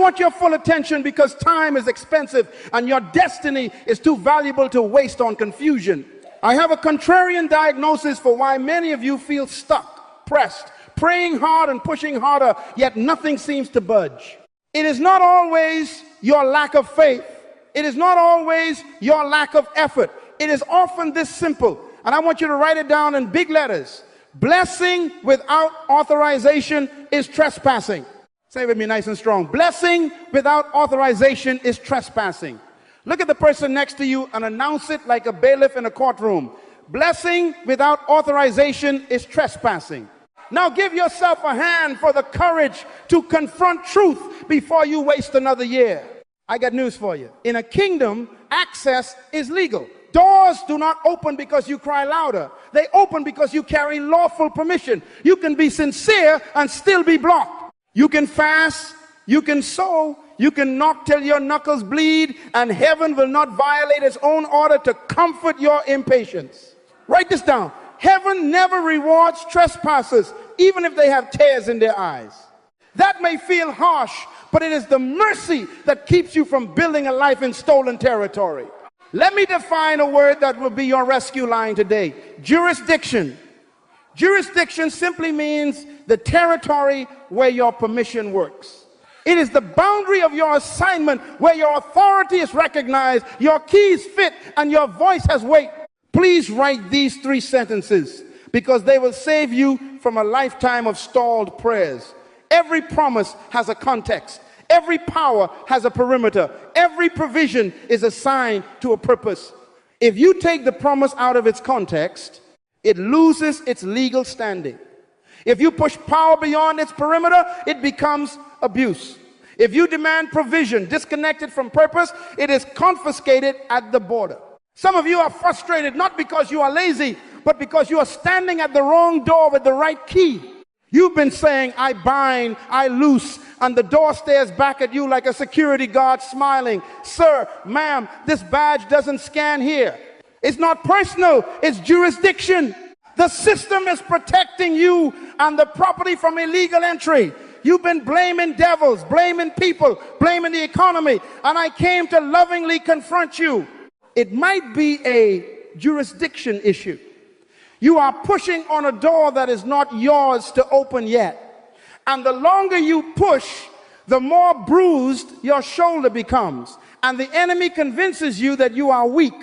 want your full attention because time is expensive and your destiny is too valuable to waste on confusion. I have a contrarian diagnosis for why many of you feel stuck, pressed, praying hard and pushing harder, yet nothing seems to budge. It is not always your lack of faith. It is not always your lack of effort. It is often this simple, and I want you to write it down in big letters. Blessing without authorization is trespassing. Say it with me nice and strong. Blessing without authorization is trespassing. Look at the person next to you and announce it like a bailiff in a courtroom. Blessing without authorization is trespassing. Now give yourself a hand for the courage to confront truth before you waste another year. I got news for you. In a kingdom, access is legal. Doors do not open because you cry louder. They open because you carry lawful permission. You can be sincere and still be blocked. You can fast, you can sow, you can knock till your knuckles bleed, and heaven will not violate its own order to comfort your impatience. Write this down. Heaven never rewards trespassers, even if they have tears in their eyes. That may feel harsh, but it is the mercy that keeps you from building a life in stolen territory. Let me define a word that will be your rescue line today. Jurisdiction. Jurisdiction simply means the territory where your permission works. It is the boundary of your assignment where your authority is recognized, your keys fit, and your voice has weight. Please write these 3 sentences because they will save you from a lifetime of stalled prayers. Every promise has a context. Every power has a perimeter. Every provision is assigned to a purpose. If you take the promise out of its context, it loses its legal standing. If you push power beyond its perimeter, it becomes abuse. If you demand provision disconnected from purpose, it is confiscated at the border. Some of you are frustrated not because you are lazy, but because you are standing at the wrong door with the right key. You've been saying, I bind, I loose, and the door stares back at you like a security guard smiling. Sir, ma'am, this badge doesn't scan here. It's not personal, it's jurisdiction. The system is protecting you and the property from illegal entry. You've been blaming devils, blaming people, blaming the economy, and I came to lovingly confront you. It might be a jurisdiction issue. You are pushing on a door that is not yours to open yet. And the longer you push, the more bruised your shoulder becomes. And the enemy convinces you that you are weak.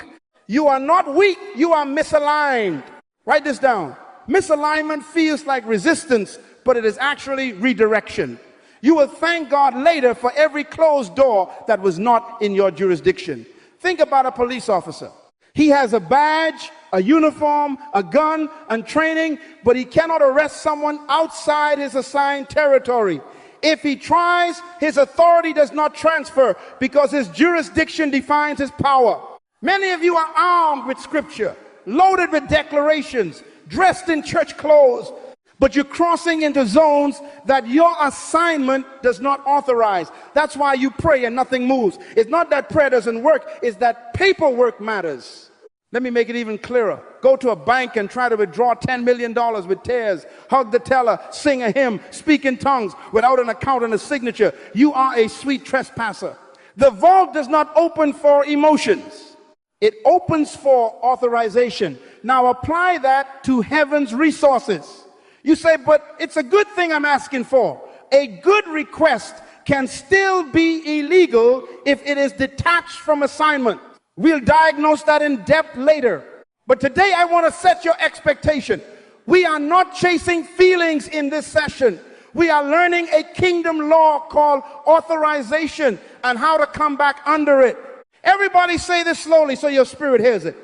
You are not weak, you are misaligned. Write this down. Misalignment feels like resistance, but it is actually redirection. You will thank God later for every closed door that was not in your jurisdiction. Think about a police officer. He has a badge, a uniform, a gun, and training, but he cannot arrest someone outside his assigned territory. If he tries, his authority does not transfer because his jurisdiction defines his power. Many of you are armed with scripture, loaded with declarations, dressed in church clothes, but you're crossing into zones that your assignment does not authorize. That's why you pray and nothing moves. It's not that prayer doesn't work, it's that paperwork matters. Let me make it even clearer. Go to a bank and try to withdraw $10 million with tears. Hug the teller, sing a hymn, speak in tongues without an account and a signature. You are a sweet trespasser. The vault does not open for emotions. It opens for authorization. Now apply that to heaven's resources. You say, but it's a good thing I'm asking for. A good request can still be illegal if it is detached from assignment. We'll diagnose that in depth later. But today I want to set your expectation. We are not chasing feelings in this session. We are learning a kingdom law called authorization and how to come back under it. Everybody say this slowly so your spirit hears it.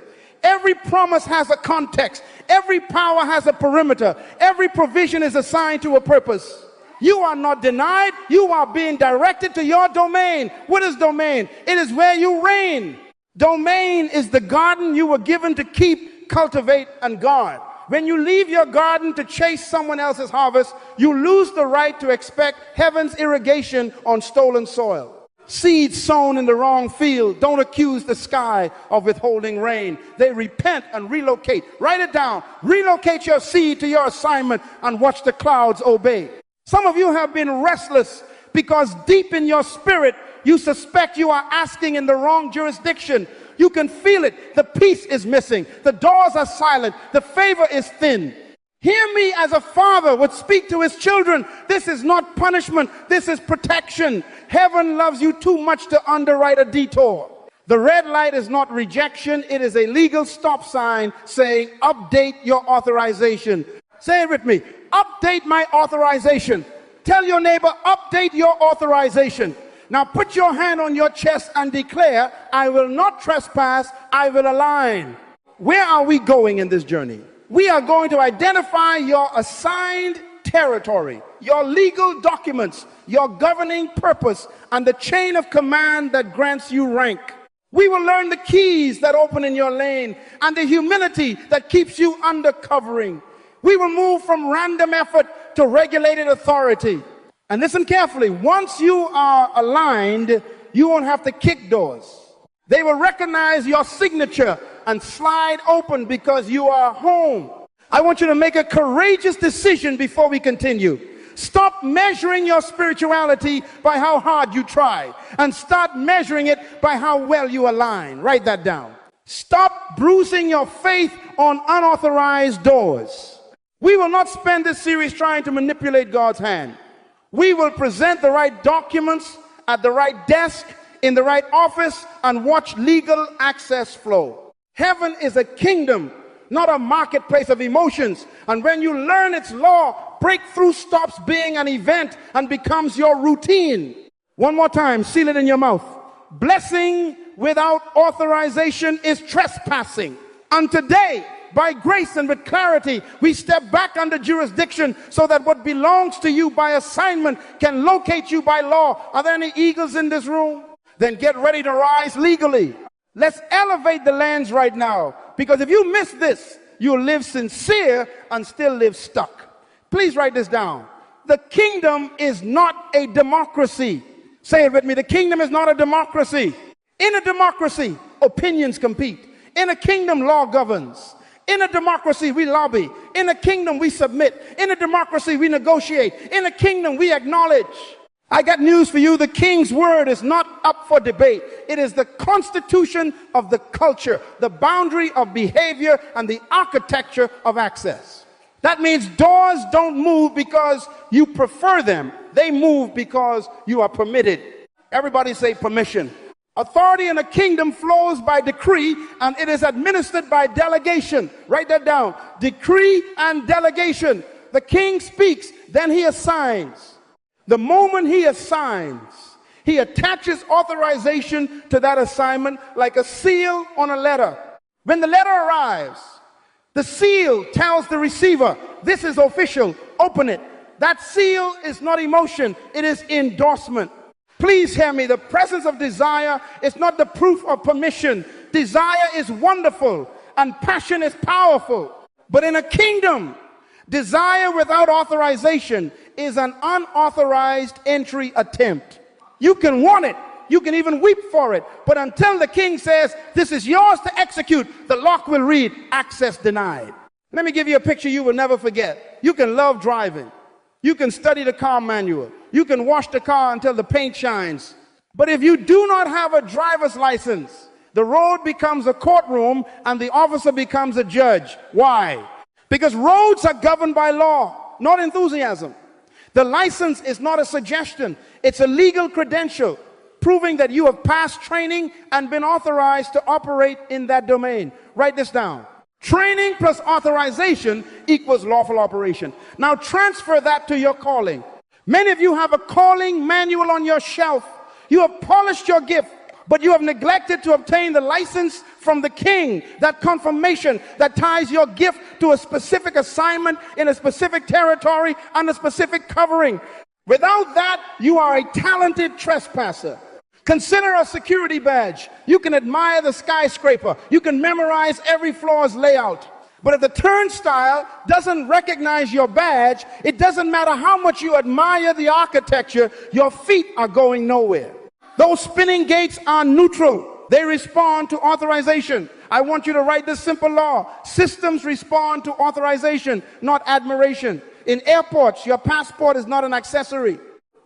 Every promise has a context. Every power has a perimeter. Every provision is assigned to a purpose. You are not denied. You are being directed to your domain. What is domain? It is where you reign. Domain is the garden you were given to keep, cultivate, and guard. When you leave your garden to chase someone else's harvest, you lose the right to expect heaven's irrigation on stolen soil. Seeds sown in the wrong field don't accuse the sky of withholding rain. They repent and relocate. Write it down. Relocate your seed to your assignment and watch the clouds obey. Some of you have been restless because deep in your spirit, you suspect you are asking in the wrong jurisdiction. You can feel it. The peace is missing. The doors are silent. The favor is thin. Hear me as a father would speak to his children. This is not punishment. This is protection. Heaven loves you too much to underwrite a detour. The red light is not rejection. It is a legal stop sign saying, update your authorization. Say it with me. Update my authorization. Tell your neighbor, update your authorization. Now put your hand on your chest and declare, I will not trespass, I will align. Where are we going in this journey? We are going to identify your assigned territory, your legal documents, your governing purpose, and the chain of command that grants you rank. We will learn the keys that open in your lane and the humility that keeps you under covering. We will move from random effort to regulated authority. And listen carefully, once you are aligned, you won't have to kick doors. They will recognize your signature and slide open because you are home. I want you to make a courageous decision before we continue. Stop measuring your spirituality by how hard you try and start measuring it by how well you align. Write that down. Stop bruising your faith on unauthorized doors. We will not spend this series trying to manipulate God's hand. We will present the right documents at the right desk, in the right office, and watch legal access flow. Heaven is a kingdom, not a marketplace of emotions. And when you learn its law, breakthrough stops being an event and becomes your routine. One more time, seal it in your mouth. Blessing without authorization is trespassing. And today, by grace and with clarity, we step back under jurisdiction so that what belongs to you by assignment can locate you by law. Are there any eagles in this room? Then get ready to rise legally. Let's elevate the lands right now, because if you miss this, you'll live sincere and still live stuck. Please write this down. The kingdom is not a democracy. Say it with me. The kingdom is not a democracy. In a democracy, opinions compete. In a kingdom, law governs. In a democracy, we lobby. In a kingdom, we submit. In a democracy, we negotiate. In a kingdom, we acknowledge. I got news for you. The king's word is not up for debate. It is the constitution of the culture, the boundary of behavior, and the architecture of access. That means doors don't move because you prefer them. They move because you are permitted. Everybody say permission. Authority in a kingdom flows by decree, and it is administered by delegation. Write that down. Decree and delegation. The king speaks, then he assigns. The moment he assigns, he attaches authorization to that assignment like a seal on a letter. When the letter arrives, the seal tells the receiver, this is official, open it. That seal is not emotion, it is endorsement. Please hear me, the presence of desire is not the proof of permission. Desire is wonderful and passion is powerful. But in a kingdom, desire without authorization is an unauthorized entry attempt. You can want it, you can even weep for it, but until the king says, this is yours to execute, the lock will read, access denied. Let me give you a picture you will never forget. You can love driving. You can study the car manual. You can wash the car until the paint shines. But if you do not have a driver's license, the road becomes a courtroom and the officer becomes a judge. Why? Because roads are governed by law, not enthusiasm. The license is not a suggestion. It's a legal credential proving that you have passed training and been authorized to operate in that domain. Write this down. Training plus authorization equals lawful operation. Now transfer that to your calling. Many of you have a calling manual on your shelf. You have polished your gift, but you have neglected to obtain the license from the king, that confirmation that ties your gift to a specific assignment in a specific territory and a specific covering. Without that, you are a talented trespasser. Consider a security badge. You can admire the skyscraper. You can memorize every floor's layout. But if the turnstile doesn't recognize your badge, it doesn't matter how much you admire the architecture, your feet are going nowhere. Those spinning gates are neutral. They respond to authorization. I want you to write this simple law. Systems respond to authorization, not admiration. In airports, your passport is not an accessory.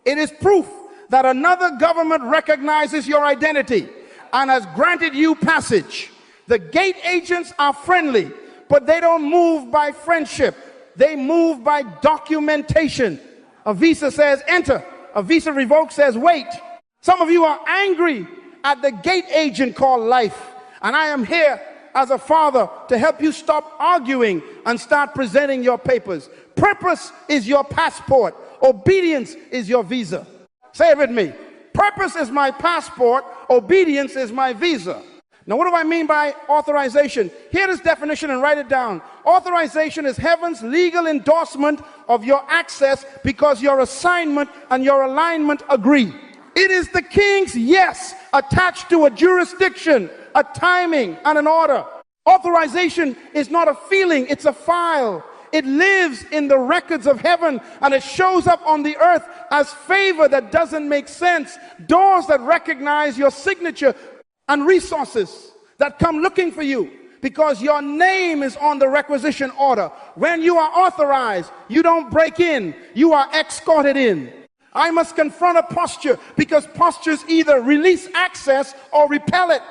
It is proof that another government recognizes your identity and has granted you passage. The gate agents are friendly, but they don't move by friendship. They move by documentation. A visa says enter. A visa revoked says wait. Some of you are angry at the gate agent called life. And I am here as a father to help you stop arguing and start presenting your papers. Purpose is your passport. Obedience is your visa. Say it with me. Purpose is my passport. Obedience is my visa. Now, what do I mean by authorization? Hear this definition and write it down. Authorization is heaven's legal endorsement of your access because your assignment and your alignment agree. It is the king's yes attached to a jurisdiction, a timing, and an order. Authorization is not a feeling, it's a file. It lives in the records of heaven, and it shows up on the earth as favor that doesn't make sense. Doors that recognize your signature and resources that come looking for you because your name is on the requisition order. When you are authorized, you don't break in, you are escorted in. I must confront a posture because postures either release access or repel it.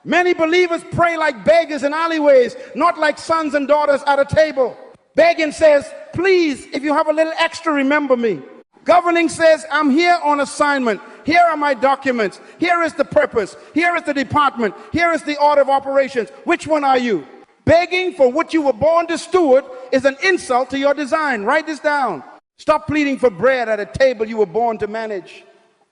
Many believers pray like beggars in alleyways, not like sons and daughters at a table. Begging says, please, if you have a little extra, remember me. Governing says, I'm here on assignment. Here are my documents. Here is the purpose. Here is the department. Here is the order of operations. Which one are you? Begging for what you were born to steward is an insult to your design. Write this down. Stop pleading for bread at a table you were born to manage.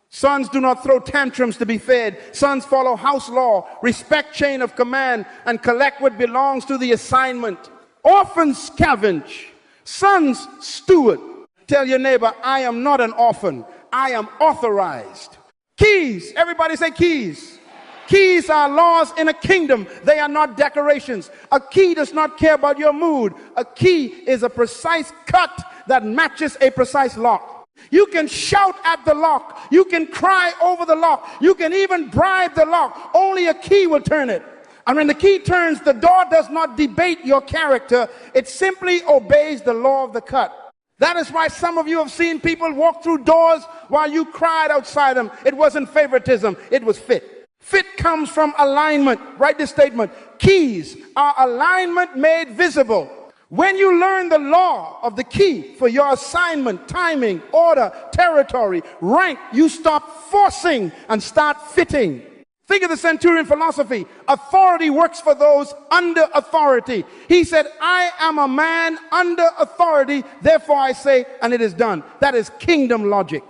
Sons do not throw tantrums to be fed. Sons follow house law, respect chain of command, and collect what belongs to the assignment. Orphans scavenge. Sons steward. Tell your neighbor, I am not an orphan. I am authorized. Keys. Everybody say keys. Keys are laws in a kingdom. They are not decorations. A key does not care about your mood. A key is a precise cut that matches a precise lock. You can shout at the lock. You can cry over the lock. You can even bribe the lock. Only a key will turn it. And when the key turns, the door does not debate your character. It simply obeys the law of the cut. That is why some of you have seen people walk through doors while you cried outside them. It wasn't favoritism. It was fit. Fit comes from alignment. Write this statement. Keys are alignment made visible. When you learn the law of the key for your assignment, timing, order, territory, rank, you stop forcing and start fitting. Think of the centurion philosophy. Authority works for those under authority. He said, I am a man under authority, therefore I say, and it is done. That is kingdom logic.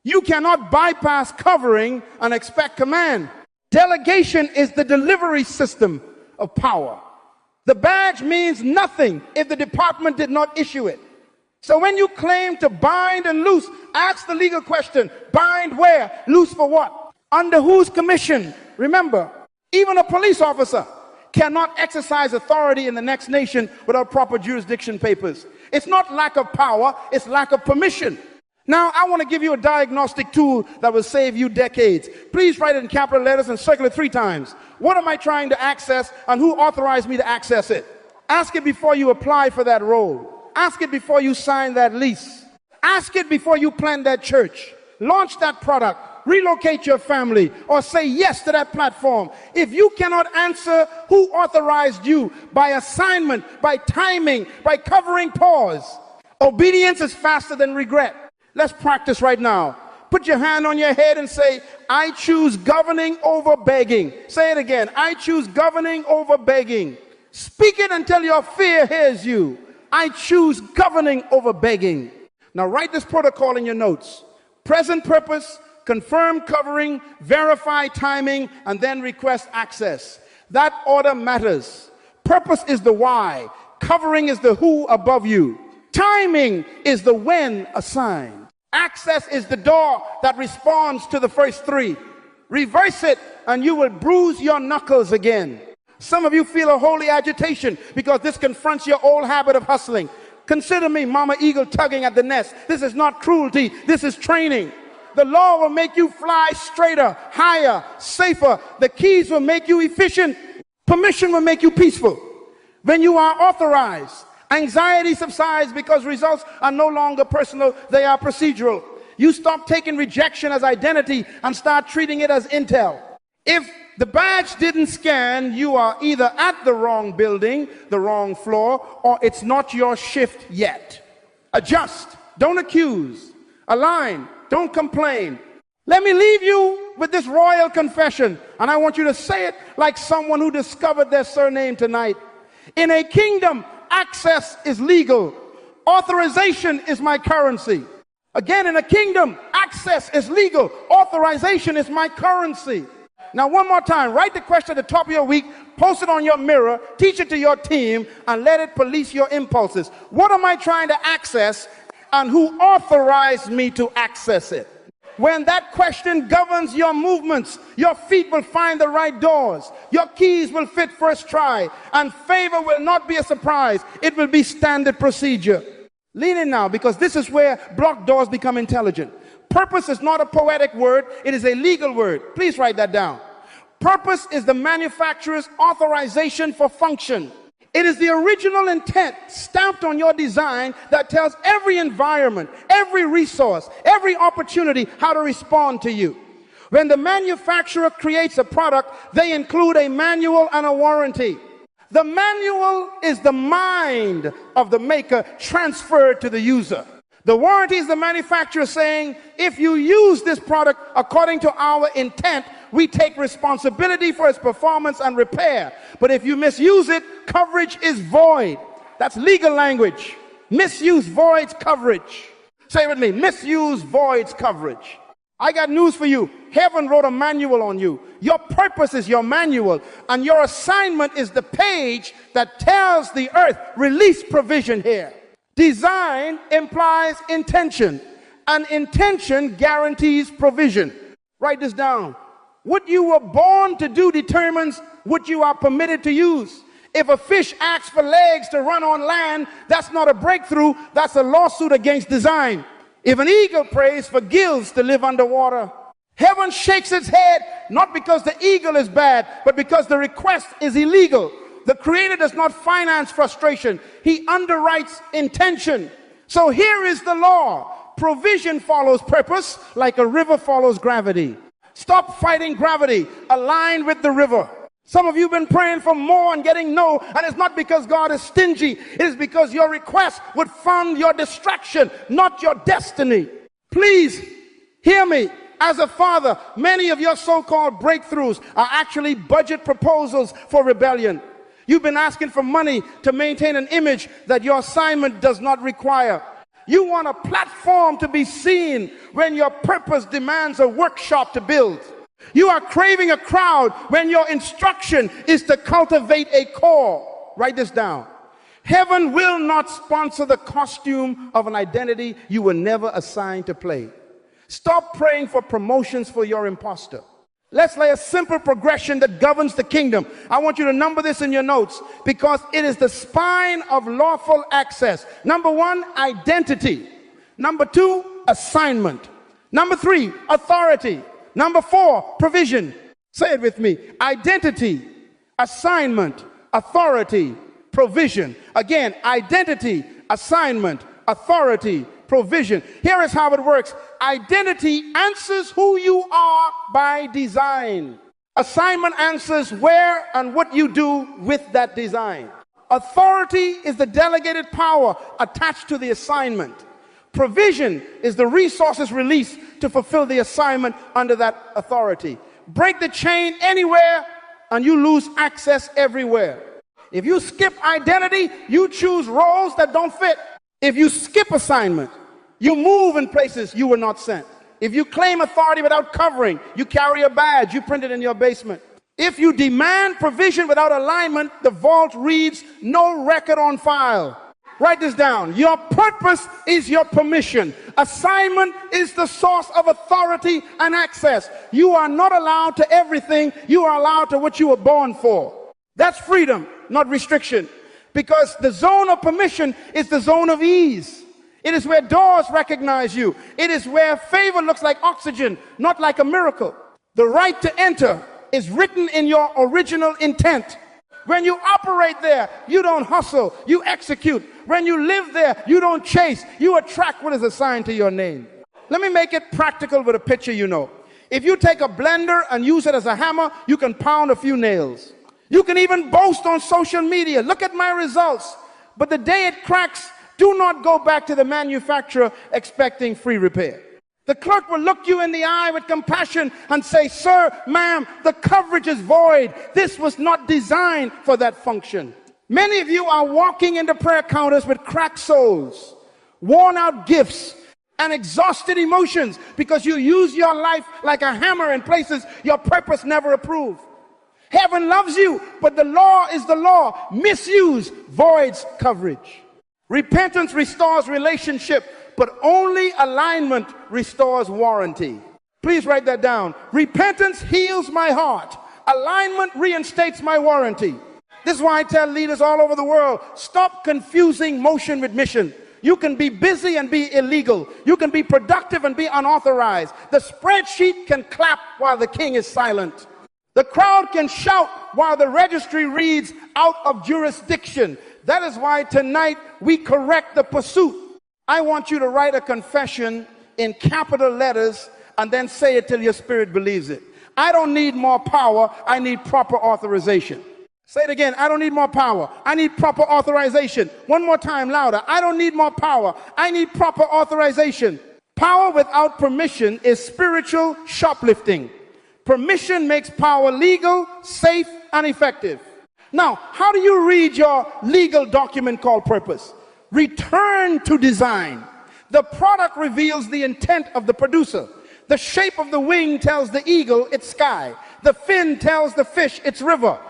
You cannot bypass covering and expect command. Delegation is the delivery system of power. The badge means nothing if the department did not issue it. So when you claim to bind and loose, ask the legal question. Bind where? Loose for what? Under whose commission? Remember, even a police officer cannot exercise authority in the next nation without proper jurisdiction papers. It's not lack of power, it's lack of permission. Now, I want to give you a diagnostic tool that will save you decades. Please write it in capital letters and circle it 3 times. What am I trying to access and who authorized me to access it? Ask it before you apply for that role. Ask it before you sign that lease. Ask it before you plant that church. Launch that product. Relocate your family or say yes to that platform. If you cannot answer who authorized you by assignment, by timing, by covering pause, obedience is faster than regret. Let's practice right now. Put your hand on your head and say, I choose governing over begging. Say it again. I choose governing over begging. Speak it until your fear hears you. I choose governing over begging. Now write this protocol in your notes. Present purpose, confirm covering, verify timing, and then request access. That order matters. Purpose is the why. Covering is the who above you. Timing is the when assigned. Access is the door that responds to the first 3. Reverse it and you will bruise your knuckles again. Some of you feel a holy agitation because this confronts your old habit of hustling. Consider me Mama Eagle tugging at the nest. This is not cruelty, this is training. The law will make you fly straighter, higher, safer. The keys will make you efficient. Permission will make you peaceful. When you are authorized, anxiety subsides because results are no longer personal, they are procedural. You stop taking rejection as identity and start treating it as intel. If the badge didn't scan, you are either at the wrong building, the wrong floor, or it's not your shift yet. Adjust. Don't accuse. Align. Don't complain. Let me leave you with this royal confession, and I want you to say it like someone who discovered their surname tonight. In a kingdom, access is legal. Authorization is my currency. Again, in a kingdom, access is legal. Authorization is my currency. Now, one more time, write the question at the top of your week, post it on your mirror, teach it to your team, and let it police your impulses. What am I trying to access, and who authorized me to access it? When that question governs your movements, your feet will find the right doors, your keys will fit first try, and favor will not be a surprise. It will be standard procedure. Lean in now, because this is where blocked doors become intelligent. Purpose is not a poetic word, it is a legal word. Please write that down. Purpose is the manufacturer's authorization for function. It is the original intent stamped on your design that tells every environment, every resource, every opportunity how to respond to you. When the manufacturer creates a product, they include a manual and a warranty. The manual is the mind of the maker transferred to the user. The warranty is the manufacturer saying, if you use this product according to our intent, we take responsibility for its performance and repair. But if you misuse it, coverage is void. That's legal language. Misuse voids coverage. Say it with me, misuse voids coverage. I got news for you. Heaven wrote a manual on you. Your purpose is your manual, and your assignment is the page that tells the earth, release provision here. Design implies intention, and intention guarantees provision. Write this down. What you were born to do determines what you are permitted to use. If a fish asks for legs to run on land, that's not a breakthrough, that's a lawsuit against design. If an eagle prays for gills to live underwater, heaven shakes its head, not because the eagle is bad, but because the request is illegal. The Creator does not finance frustration. He underwrites intention. So here is the law. Provision follows purpose like a river follows gravity. Stop fighting gravity. Align with the river. Some of you have been praying for more and getting no, and it's not because God is stingy. It is because your request would fund your distraction, not your destiny. Please hear me. As a father, many of your so-called breakthroughs are actually budget proposals for rebellion. You've been asking for money to maintain an image that your assignment does not require. You want a platform to be seen when your purpose demands a workshop to build. You are craving a crowd when your instruction is to cultivate a core. Write this down. Heaven will not sponsor the costume of an identity you were never assigned to play. Stop praying for promotions for your imposter. Let's lay a simple progression that governs the kingdom. I want you to number this in your notes because it is the spine of lawful access. Number 1, identity. Number 2, assignment. Number 3, authority. Number 4, provision. Say it with me. Identity, assignment, authority, provision. Again, identity, assignment, authority, provision. Here is how it works. Identity answers who you are by design. Assignment answers where and what you do with that design. Authority is the delegated power attached to the assignment. Provision is the resources released to fulfill the assignment under that authority. Break the chain anywhere and you lose access everywhere. If you skip identity, you choose roles that don't fit. If you skip assignment, you move in places you were not sent. If you claim authority without covering, you carry a badge, you print it in your basement. If you demand provision without alignment, the vault reads, no record on file. Write this down. Your purpose is your permission. Assignment is the source of authority and access. You are not allowed to everything. You are allowed to what you were born for. That's freedom, not restriction. Because the zone of permission is the zone of ease. It is where doors recognize you. It is where favor looks like oxygen, not like a miracle. The right to enter is written in your original intent. When you operate there, you don't hustle, you execute. When you live there, you don't chase, you attract what is assigned to your name. Let me make it practical with a picture you know. If you take a blender and use it as a hammer, you can pound a few nails. You can even boast on social media, look at my results. But the day it cracks, do not go back to the manufacturer expecting free repair. The clerk will look you in the eye with compassion and say, sir, ma'am, the coverage is void. This was not designed for that function. Many of you are walking into prayer counters with cracked souls, worn out gifts, and exhausted emotions because you use your life like a hammer in places your purpose never approved. Heaven loves you, but the law is the law. Misuse voids coverage. Repentance restores relationship, but only alignment restores warranty. Please write that down. Repentance heals my heart. Alignment reinstates my warranty. This is why I tell leaders all over the world, stop confusing motion with mission. You can be busy and be illegal. You can be productive and be unauthorized. The spreadsheet can clap while the king is silent. The crowd can shout while the registry reads out of jurisdiction. That is why tonight we correct the pursuit. I want you to write a confession in capital letters and then say it till your spirit believes it. I don't need more power. I need proper authorization. Say it again. I don't need more power. I need proper authorization. One more time, louder. I don't need more power. I need proper authorization. Power without permission is spiritual shoplifting. Permission makes power legal, safe, and effective. Now, how do you read your legal document called purpose? Return to design. The product reveals the intent of the producer. The shape of the wing tells the eagle its sky. The fin tells the fish its river.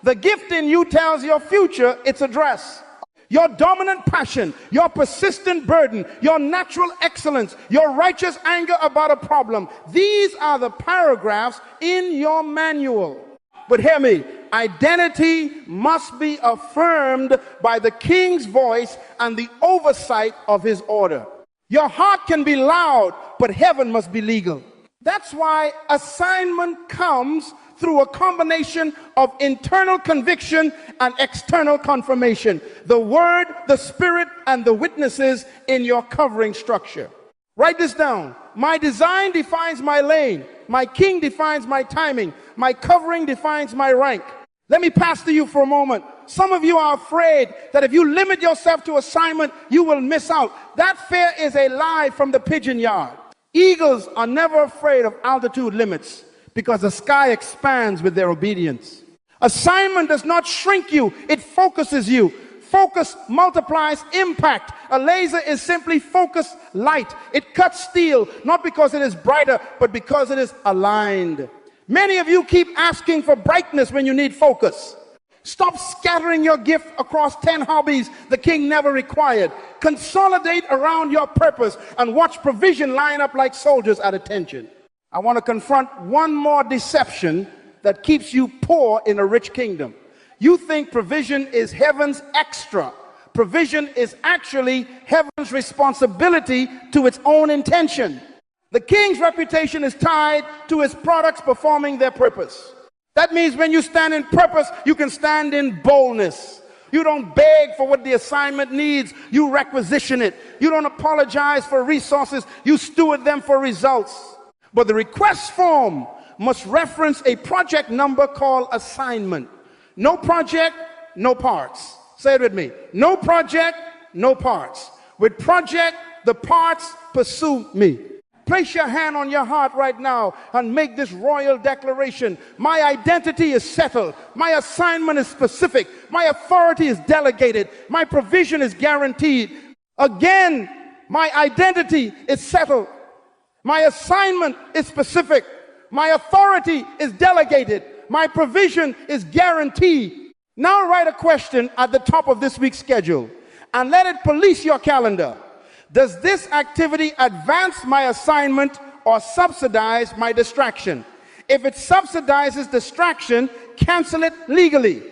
The gift in you tells your future its address. Your dominant passion, your persistent burden, your natural excellence, your righteous anger about a problem. These are the paragraphs in your manual. But hear me, identity must be affirmed by the king's voice and the oversight of his order. Your heart can be loud, but heaven must be legal. That's why assignment comes through a combination of internal conviction and external confirmation. The word, the spirit, and the witnesses in your covering structure. Write this down. My design defines my lane. My king defines my timing. My covering defines my rank. Let me pass to you for a moment. Some of you are afraid that if you limit yourself to assignment, you will miss out. That fear is a lie from the pigeon yard. Eagles are never afraid of altitude limits, because the sky expands with their obedience. Assignment does not shrink you, it focuses you. Focus multiplies impact. A laser is simply focused light. It cuts steel, not because it is brighter, but because it is aligned. Many of you keep asking for brightness when you need focus. Stop scattering your gift across 10 hobbies the king never required. Consolidate around your purpose and watch provision line up like soldiers at attention. I want to confront one more deception that keeps you poor in a rich kingdom. You think provision is heaven's extra. Provision is actually heaven's responsibility to its own intention. The king's reputation is tied to his products performing their purpose. That means when you stand in purpose, you can stand in boldness. You don't beg for what the assignment needs. You requisition it. You don't apologize for resources. You steward them for results. But the request form must reference a project number called assignment. No project, no parts. Say it with me. No project, no parts. With project, the parts pursue me. Place your hand on your heart right now and make this royal declaration. My identity is settled. My assignment is specific. My authority is delegated. My provision is guaranteed. Again, my identity is settled. My assignment is specific. My authority is delegated. My provision is guaranteed. Now write a question at the top of this week's schedule and let it police your calendar. Does this activity advance my assignment or subsidize my distraction? If it subsidizes distraction, cancel it legally.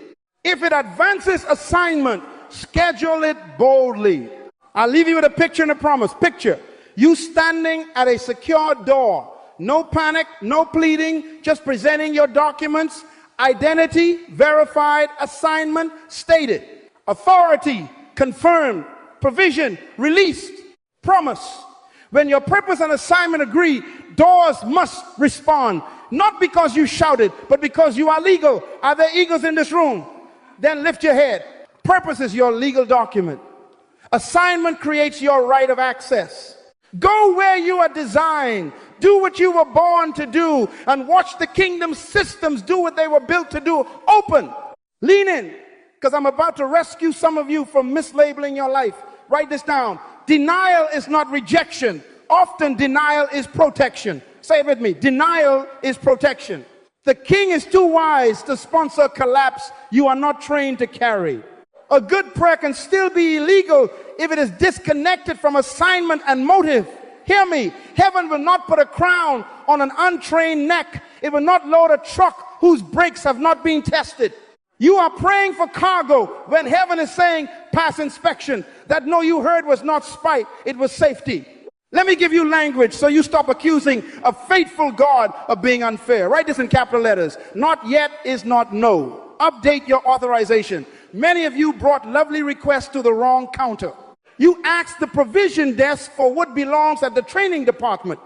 If it advances assignment, schedule it boldly. I'll leave you with a picture and a promise. Picture you standing at a secure door. No panic, no pleading, just presenting your documents. Identity, verified, assignment, stated. Authority, confirmed. Provision, released. Promise. When your purpose and assignment agree, doors must respond. Not because you shouted, but because you are legal. Are there eagles in this room? Then lift your head. Purpose is your legal document. Assignment creates your right of access. Go where you are designed. Do what you were born to do, and watch the kingdom systems do what they were built to do. Open. Lean in, because I'm about to rescue some of you from mislabeling your life. Write this down. Denial is not rejection. Often denial is protection. Say it with me. Denial is protection. The king is too wise to sponsor a collapse you are not trained to carry. A good prayer can still be illegal if it is disconnected from assignment and motive. Hear me. Heaven will not put a crown on an untrained neck. It will not load a truck whose brakes have not been tested. You are praying for cargo when heaven is saying pass inspection. That no you heard was not spite, it was safety. Let me give you language so you stop accusing a faithful God of being unfair. Write this in capital letters. Not yet is not no. Update your authorization. Many of you brought lovely requests to the wrong counter. You asked the provision desk for what belongs at the training department.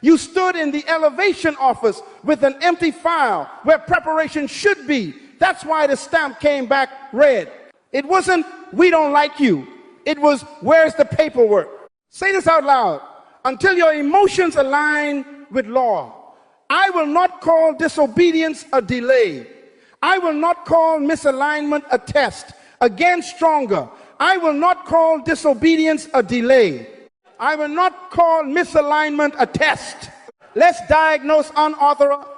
You stood in the elevation office with an empty file where preparation should be. That's why the stamp came back red. It wasn't, we don't like you. It was, where's the paperwork? Say this out loud. Until your emotions align with law, I will not call disobedience a delay. I will not call misalignment a test. Again, stronger. I will not call disobedience a delay. I will not call misalignment a test. Let's diagnose unauthorized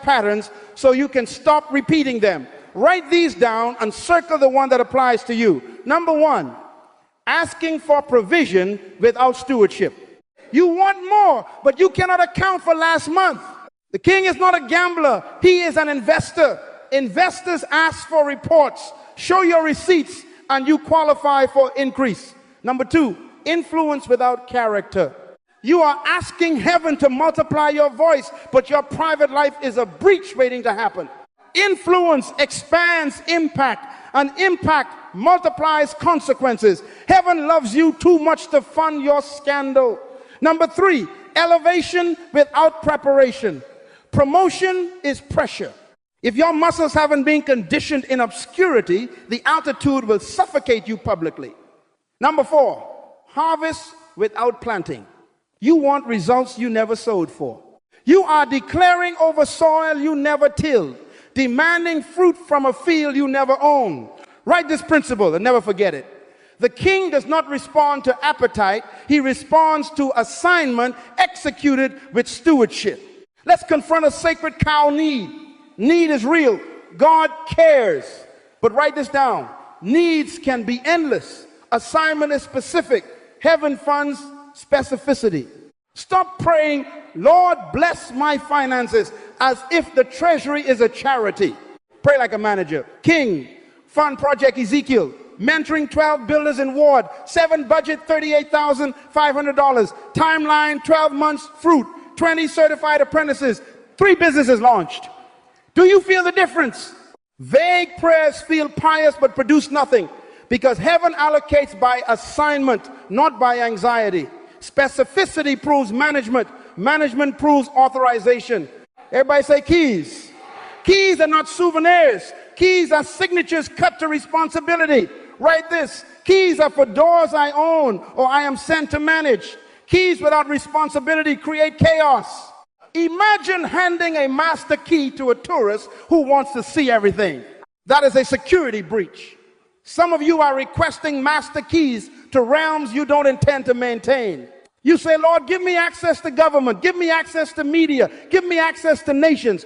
patterns so you can stop repeating them. Write these down and circle the one that applies to you. Number one, asking for provision without stewardship. You want more, but you cannot account for last month. The king is not a gambler. He is an investor. Investors ask for reports. Show your receipts and you qualify for increase. Number two, influence without character. You are asking heaven to multiply your voice, but your private life is a breach waiting to happen. Influence expands impact, and impact multiplies consequences. Heaven loves you too much to fund your scandal. Number three, elevation without preparation. Promotion is pressure. If your muscles haven't been conditioned in obscurity, the altitude will suffocate you publicly. Number four, harvest without planting. You want results you never sowed for. You are declaring over soil you never tilled, demanding fruit from a field you never owned. Write this principle and never forget it. The king does not respond to appetite. He responds to assignment executed with stewardship. Let's confront a sacred cow need. Need is real. God cares. But write this down. Needs can be endless. Assignment is specific. Heaven funds specificity. Stop praying, Lord, bless my finances, as if the treasury is a charity. Pray like a manager. King, fund Project Ezekiel. Mentoring 12 builders in ward. 7 budget, $38,500. Timeline, 12 months, fruit. 20 certified apprentices. 3 businesses launched. Do you feel the difference? Vague prayers feel pious but produce nothing, because heaven allocates by assignment, not by anxiety. Specificity proves management. Management proves authorization. Everybody say keys. Keys are not souvenirs. Keys are signatures cut to responsibility. Write this. Keys are for doors I own or I am sent to manage. Keys without responsibility create chaos. Imagine handing a master key to a tourist who wants to see everything. That is a security breach. Some of you are requesting master keys to realms you don't intend to maintain. You say, Lord, give me access to government, give me access to media, give me access to nations.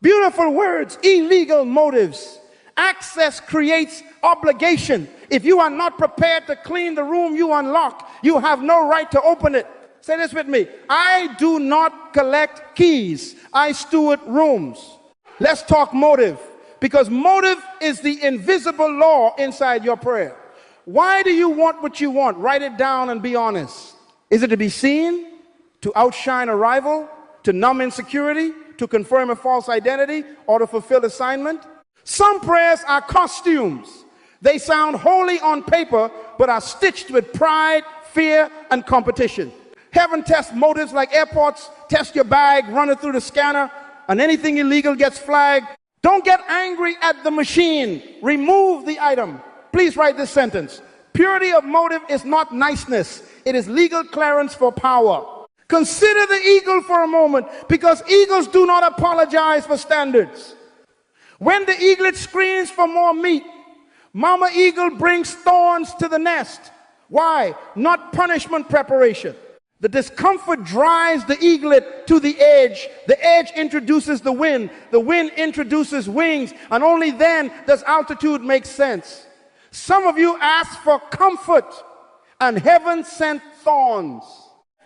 Beautiful words, illegal motives. Access creates obligation. If you are not prepared to clean the room you unlock, you have no right to open it. Say this with me. I do not collect keys. I steward rooms. Let's talk motive, because motive is the invisible law inside your prayer. Why do you want what you want? Write it down and be honest. Is it to be seen? To outshine a rival? To numb insecurity? To confirm a false identity? Or to fulfill assignment? Some prayers are costumes. They sound holy on paper, but are stitched with pride, fear, and competition. Heaven tests motives like airports. Test your bag, run it through the scanner, and anything illegal gets flagged. Don't get angry at the machine. Remove the item. Please write this sentence. Purity of motive is not niceness. It is legal clearance for power. Consider the eagle for a moment, because eagles do not apologize for standards. When the eaglet screams for more meat, Mama Eagle brings thorns to the nest. Why? Not punishment preparation. The discomfort drives the eaglet to the edge. The edge introduces the wind introduces wings, and only then does altitude make sense. Some of you asked for comfort, and heaven sent thorns.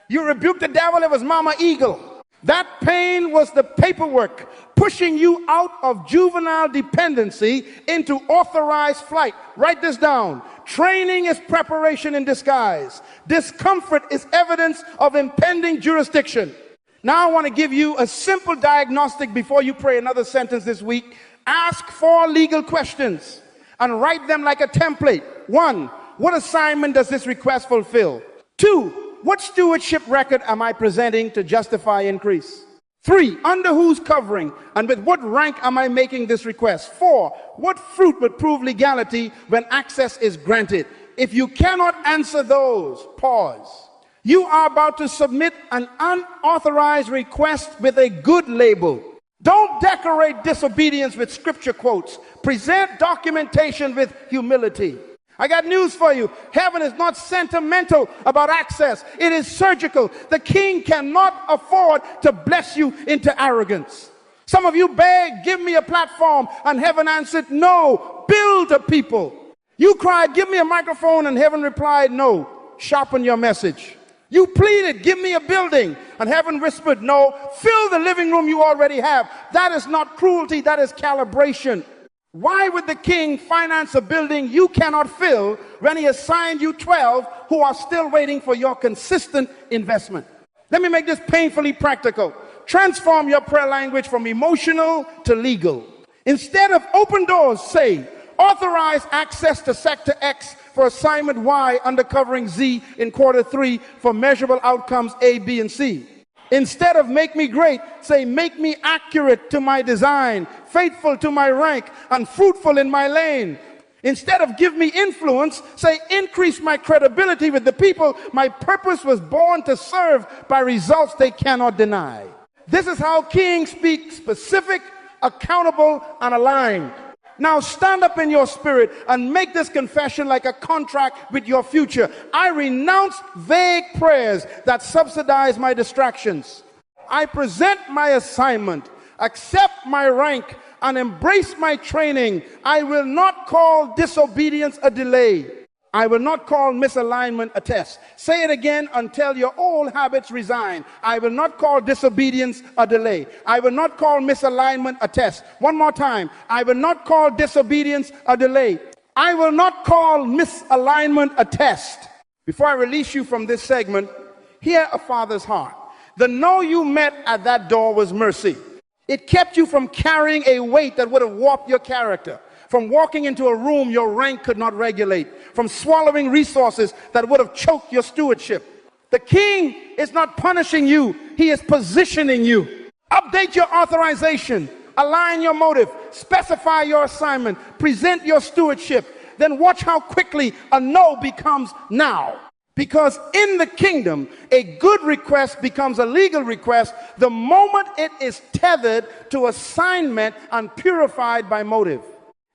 You rebuked the devil, it was Mama Eagle. That pain was the paperwork pushing you out of juvenile dependency into authorized flight. Write this down. Training is preparation in disguise. Discomfort is evidence of impending jurisdiction. Now I want to give you a simple diagnostic before you pray another sentence this week. Ask 4 legal questions and write them like a template. 1, what assignment does this request fulfill? 2, what stewardship record am I presenting to justify increase? 3, under whose covering and with what rank am I making this request? 4, what fruit would prove legality when access is granted? If you cannot answer those, pause. You are about to submit an unauthorized request with a good label. Don't decorate disobedience with scripture quotes. Present documentation with humility. I got news for you. Heaven is not sentimental about access. It is surgical. The king cannot afford to bless you into arrogance. Some of you begged, give me a platform, and heaven answered, no, build a people. You cried, give me a microphone, and heaven replied, no, sharpen your message. You pleaded, give me a building, and heaven whispered, no, fill the living room you already have. That is not cruelty, that is calibration. Why would the king finance a building you cannot fill when he assigned you 12 who are still waiting for your consistent investment? Let me make this painfully practical. Transform your prayer language from emotional to legal. Instead of open doors, say, authorize access to sector X for assignment Y under covering Z in quarter 3 for measurable outcomes A, B, and C. Instead of make me great, say make me accurate to my design, faithful to my rank, and fruitful in my lane. Instead of give me influence, say increase my credibility with the people my purpose was born to serve by results they cannot deny. This is how kings speak specific, accountable, and aligned. Now stand up in your spirit and make this confession like a contract with your future. I renounce vague prayers that subsidize my distractions. I present my assignment, accept my rank, and embrace my training. I will not call disobedience a delay. I will not call misalignment a test. Say it again until your old habits resign. I will not call disobedience a delay. I will not call misalignment a test. One more time. I will not call disobedience a delay. I will not call misalignment a test. Before I release you from this segment, hear a father's heart. The no you met at that door was mercy. It kept you from carrying a weight that would have warped your character. From walking into a room your rank could not regulate, from swallowing resources that would have choked your stewardship. The king is not punishing you, he is positioning you. Update your authorization, align your motive, specify your assignment, present your stewardship, then watch how quickly a no becomes now. Because in the kingdom, a good request becomes a legal request the moment it is tethered to assignment and purified by motive.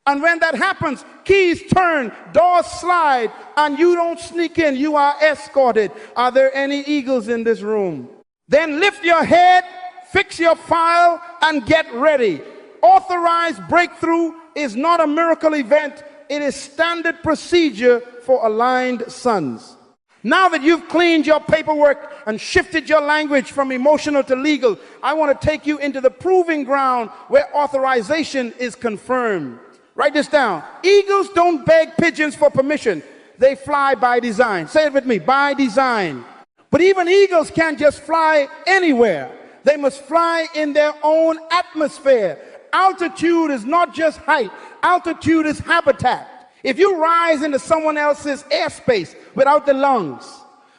And when that happens, keys turn, doors slide, and you don't sneak in, you are escorted. Are there any eagles in this room? Then lift your head, fix your file, and get ready. Authorized breakthrough is not a miracle event, it is standard procedure for aligned sons. Now that you've cleaned your paperwork and shifted your language from emotional to legal, I want to take you into the proving ground where authorization is confirmed. Write this down. Eagles don't beg pigeons for permission. They fly by design. Say it with me, by design. But even eagles can't just fly anywhere. They must fly in their own atmosphere. Altitude is not just height. Altitude is habitat. If you rise into someone else's airspace without the lungs,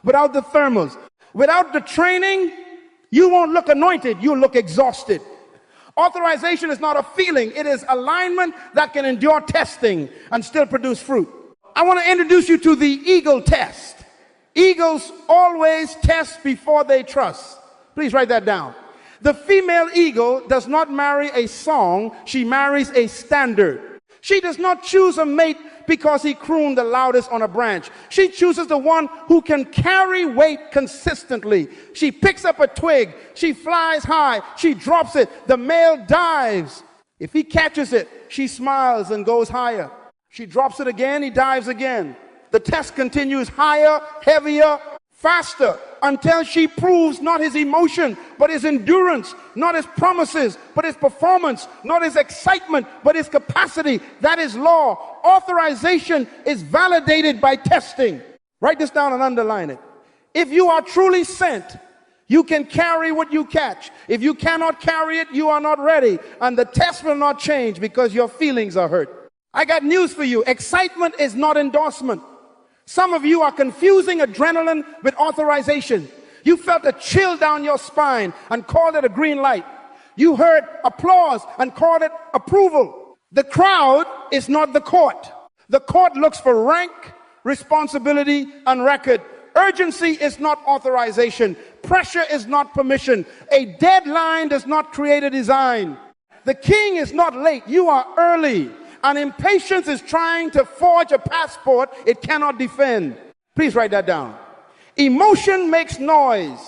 without the thermals, without the training, you won't look anointed, you'll look exhausted. Authorization is not a feeling, it is alignment that can endure testing and still produce fruit. I want to introduce you to the eagle test. Eagles always test before they trust. Please write that down. The female eagle does not marry a song, she marries a standard. She does not choose a mate because he crooned the loudest on a branch. She chooses the one who can carry weight consistently. She picks up a twig, she flies high, she drops it, the male dives. If he catches it, she smiles and goes higher. She drops it again, he dives again. The test continues higher, heavier, faster, until she proves not his emotion, but his endurance, not his promises, but his performance, not his excitement, but his capacity. That is law. Authorization is validated by testing. Write this down and underline it. If you are truly sent, you can carry what you catch. If you cannot carry it, you are not ready. And the test will not change because your feelings are hurt. I got news for you. Excitement is not endorsement. Some of you are confusing adrenaline with authorization. You felt a chill down your spine and called it a green light. You heard applause and called it approval. The crowd is not the court. The court looks for rank, responsibility, and record. Urgency is not authorization. Pressure is not permission. A deadline does not create a design. The king is not late. You are early. And impatience is trying to forge a passport it cannot defend. Please write that down. Emotion makes noise.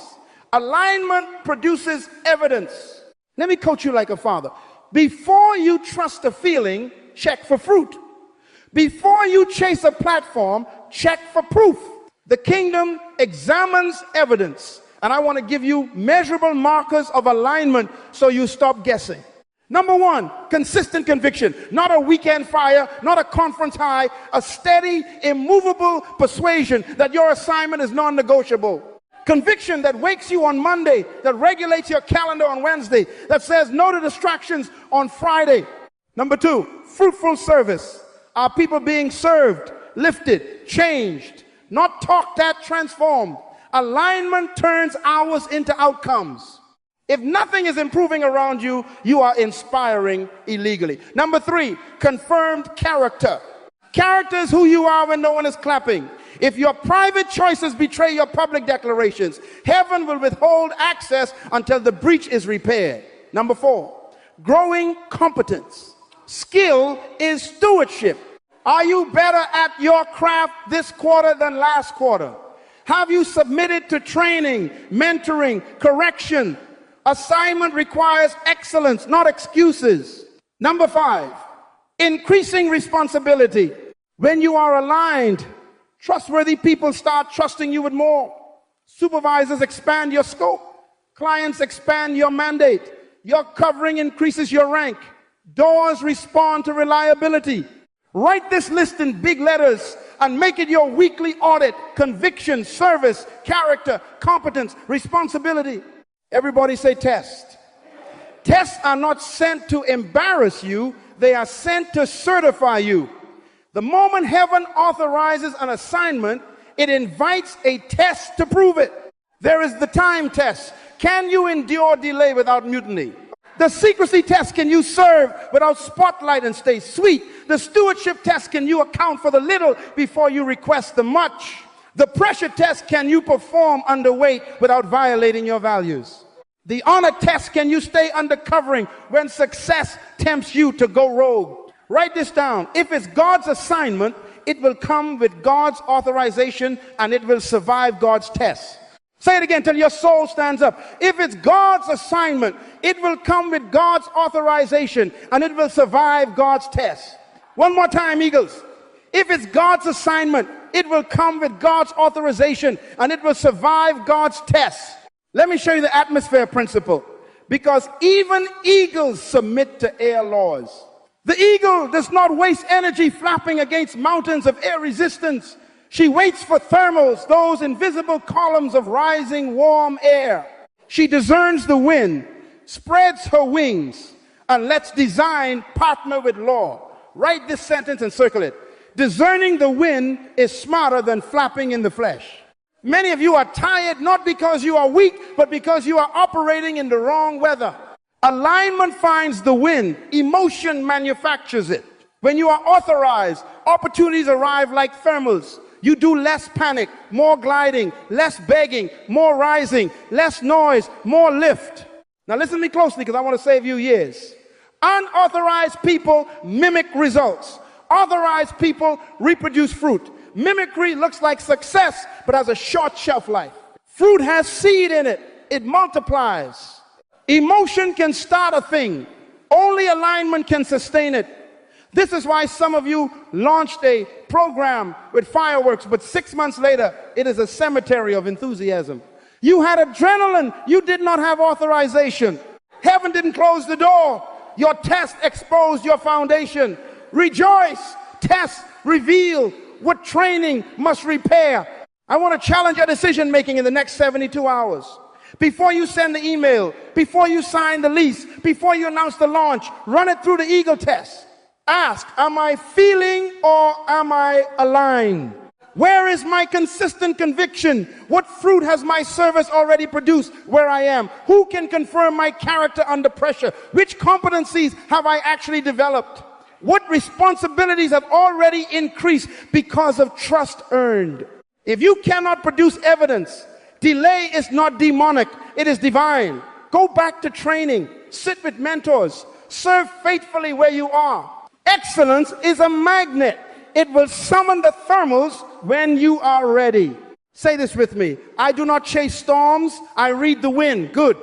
Alignment produces evidence. Let me coach you like a father. Before you trust a feeling, check for fruit. Before you chase a platform, check for proof. The kingdom examines evidence. And I want to give you measurable markers of alignment so you stop guessing. Number one, consistent conviction. Not a weekend fire, not a conference high, a steady, immovable persuasion that your assignment is non-negotiable. Conviction that wakes you on Monday, that regulates your calendar on Wednesday, that says no to distractions on Friday. Number two, fruitful service. Are people being served, lifted, changed, not talked at, transformed? Alignment turns hours into outcomes. If nothing is improving around you, you are inspiring illegally. Number three, confirmed character. Character is who you are when no one is clapping. If your private choices betray your public declarations, heaven will withhold access until the breach is repaired. Number four, growing competence. Skill is stewardship. Are you better at your craft this quarter than last quarter? Have you submitted to training, mentoring, correction? Assignment requires excellence, not excuses. Number five, increasing responsibility. When you are aligned, trustworthy people start trusting you with more. Supervisors expand your scope. Clients expand your mandate. Your covering increases your rank. Doors respond to reliability. Write this list in big letters and make it your weekly audit. Conviction, service, character, competence, responsibility. Everybody say test. Tests are not sent to embarrass you. They are sent to certify you. The moment heaven authorizes an assignment, it invites a test to prove it. There is the time test. Can you endure delay without mutiny? The secrecy test, can you serve without spotlight and stay sweet? The stewardship test, can you account for the little before you request the much? The pressure test, can you perform under weight without violating your values? The honor test, can you stay under covering when success tempts you to go rogue? Write this down. If it's God's assignment, it will come with God's authorization and it will survive God's test. Say it again till your soul stands up. If it's God's assignment, it will come with God's authorization and it will survive God's test. One more time, Eagles. If it's God's assignment, it will come with God's authorization and it will survive God's test. Let me show you the atmosphere principle. Because even eagles submit to air laws. The eagle does not waste energy flapping against mountains of air resistance. She waits for thermals, those invisible columns of rising warm air. She discerns the wind, spreads her wings, and lets design partner with law. Write this sentence and circle it. Discerning the wind is smarter than flapping in the flesh. Many of you are tired not because you are weak, but because you are operating in the wrong weather. Alignment finds the wind. Emotion manufactures it. When you are authorized, opportunities arrive like thermals. You do less panic, more gliding, less begging, more rising, less noise, more lift. Now listen to me closely because I want to save you years. Unauthorized people mimic results. Authorized people reproduce fruit. Mimicry looks like success, but has a short shelf life. Fruit has seed in it. It multiplies. Emotion can start a thing. Only alignment can sustain it. This is why some of you launched a program with fireworks, but 6 months later, it is a cemetery of enthusiasm. You had adrenaline. You did not have authorization. Heaven didn't close the door. Your test exposed your foundation. Rejoice. Test. Reveal what training must repair. I want to challenge your decision making in the next 72 hours. Before you send the email, before you sign the lease, before you announce the launch, run it through the Eagle test. Ask, am I feeling or am I aligned? Where is my consistent conviction? What fruit has my service already produced where I am? Who can confirm my character under pressure? Which competencies have I actually developed? What responsibilities have already increased because of trust earned? If you cannot produce evidence, delay is not demonic, it is divine. Go back to training, sit with mentors, serve faithfully where you are. Excellence is a magnet. It will summon the thermals when you are ready. Say this with me. I do not chase storms, I read the wind. Good.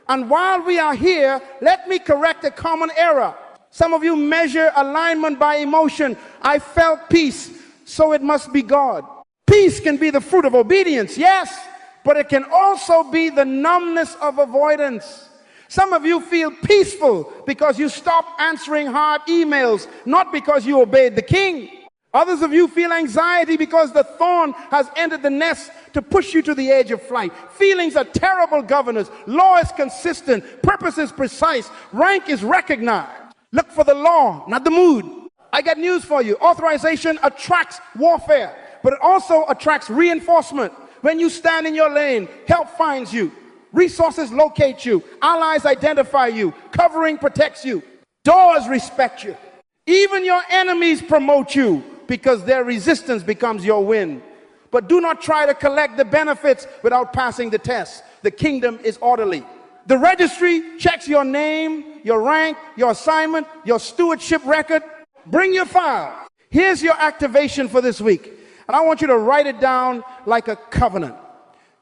And while we are here, let me correct a common error. Some of you measure alignment by emotion. I felt peace, so it must be God. Peace can be the fruit of obedience, yes, but it can also be the numbness of avoidance. Some of you feel peaceful because you stopped answering hard emails, not because you obeyed the king. Others of you feel anxiety because the thorn has entered the nest to push you to the edge of flight. Feelings are terrible governors. Law is consistent. Purpose is precise. Rank is recognized. Look for the law, not the mood. I got news for you. Authorization attracts warfare, but it also attracts reinforcement. When you stand in your lane, help finds you. Resources locate you. Allies identify you. Covering protects you. Doors respect you. Even your enemies promote you because their resistance becomes your win. But do not try to collect the benefits without passing the test. The kingdom is orderly. The registry checks your name, your rank, your assignment, your stewardship record. Bring your file. Here's your activation for this week. And I want you to write it down like a covenant.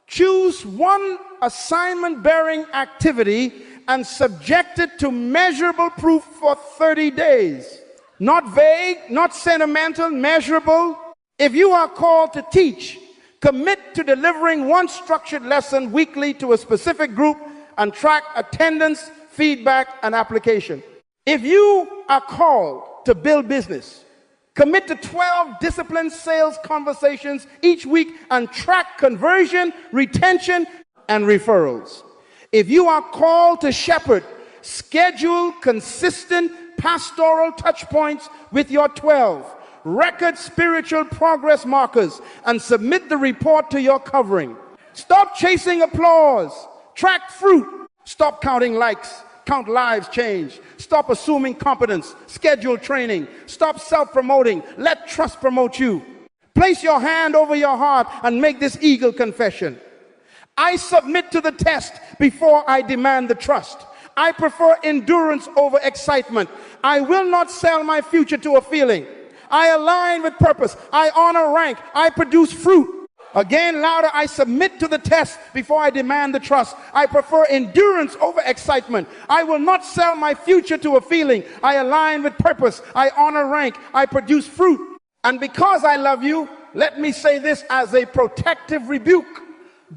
Choose one assignment-bearing activity and subject it to measurable proof for 30 days. Not vague, not sentimental, measurable. If you are called to teach, commit to delivering one structured lesson weekly to a specific group and track attendance, feedback, and application. If you are called to build business, commit to 12 disciplined sales conversations each week and track conversion, retention, and referrals. If you are called to shepherd, schedule consistent pastoral touch points with your 12. Record spiritual progress markers and submit the report to your covering. Stop chasing applause. Track fruit. Stop counting likes. Count lives change. Stop assuming competence. Schedule training. Stop self-promoting. Let trust promote you. Place your hand over your heart and make this eagle confession. I submit to the test before I demand the trust. I prefer endurance over excitement. I will not sell my future to a feeling. I align with purpose. I honor rank. I produce fruit. Again, louder, I submit to the test before I demand the trust. I prefer endurance over excitement. I will not sell my future to a feeling. I align with purpose. I honor rank. I produce fruit. And because I love you, let me say this as a protective rebuke.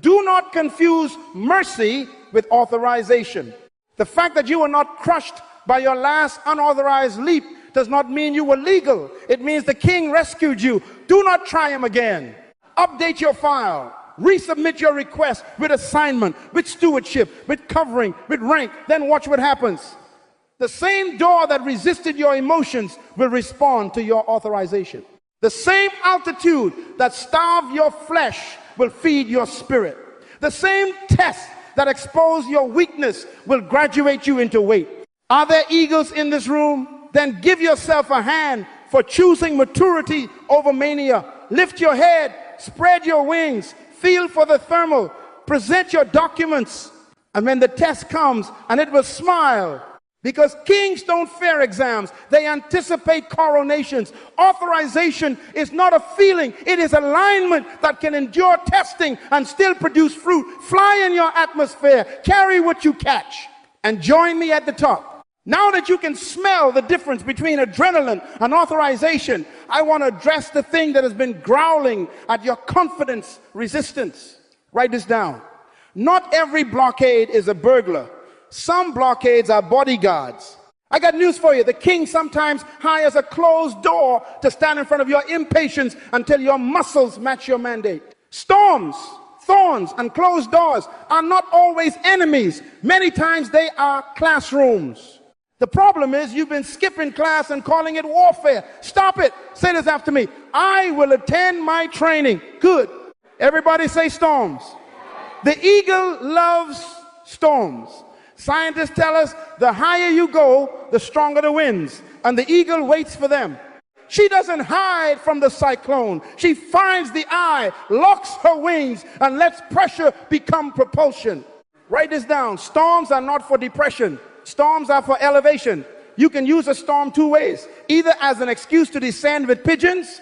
Do not confuse mercy with authorization. The fact that you were not crushed by your last unauthorized leap does not mean you were legal. It means the king rescued you. Do not try him again. Update your file. Resubmit your request with assignment, with stewardship, with covering, with rank. Then watch what happens. The same door that resisted your emotions will respond to your authorization. The same altitude that starved your flesh will feed your spirit. The same tests that expose your weakness will graduate you into weight. Are there eagles in this room? Then give yourself a hand for choosing maturity over mania. Lift your head, spread your wings, feel for the thermal, present your documents, and when the test comes, and it will smile. Because kings don't fear exams, they anticipate coronations. Authorization is not a feeling, it is alignment that can endure testing and still produce fruit. Fly in your atmosphere, carry what you catch, and join me at the top. Now that you can smell the difference between adrenaline and authorization, I want to address the thing that has been growling at your confidence resistance. Write this down. Not every blockade is a burglar. Some blockades are bodyguards. I got news for you. The king sometimes hires a closed door to stand in front of your impatience until your muscles match your mandate. Storms, thorns, and closed doors are not always enemies. Many times they are classrooms. The problem is you've been skipping class and calling it warfare. Stop it. Say this after me. I will attend my training. Good. Everybody say storms. The eagle loves storms. Scientists tell us the higher you go, the stronger the winds, and the eagle waits for them. She doesn't hide from the cyclone. She finds the eye, locks her wings, and lets pressure become propulsion. Write this down. Storms are not for depression. Storms are for elevation. You can use a storm two ways, either as an excuse to descend with pigeons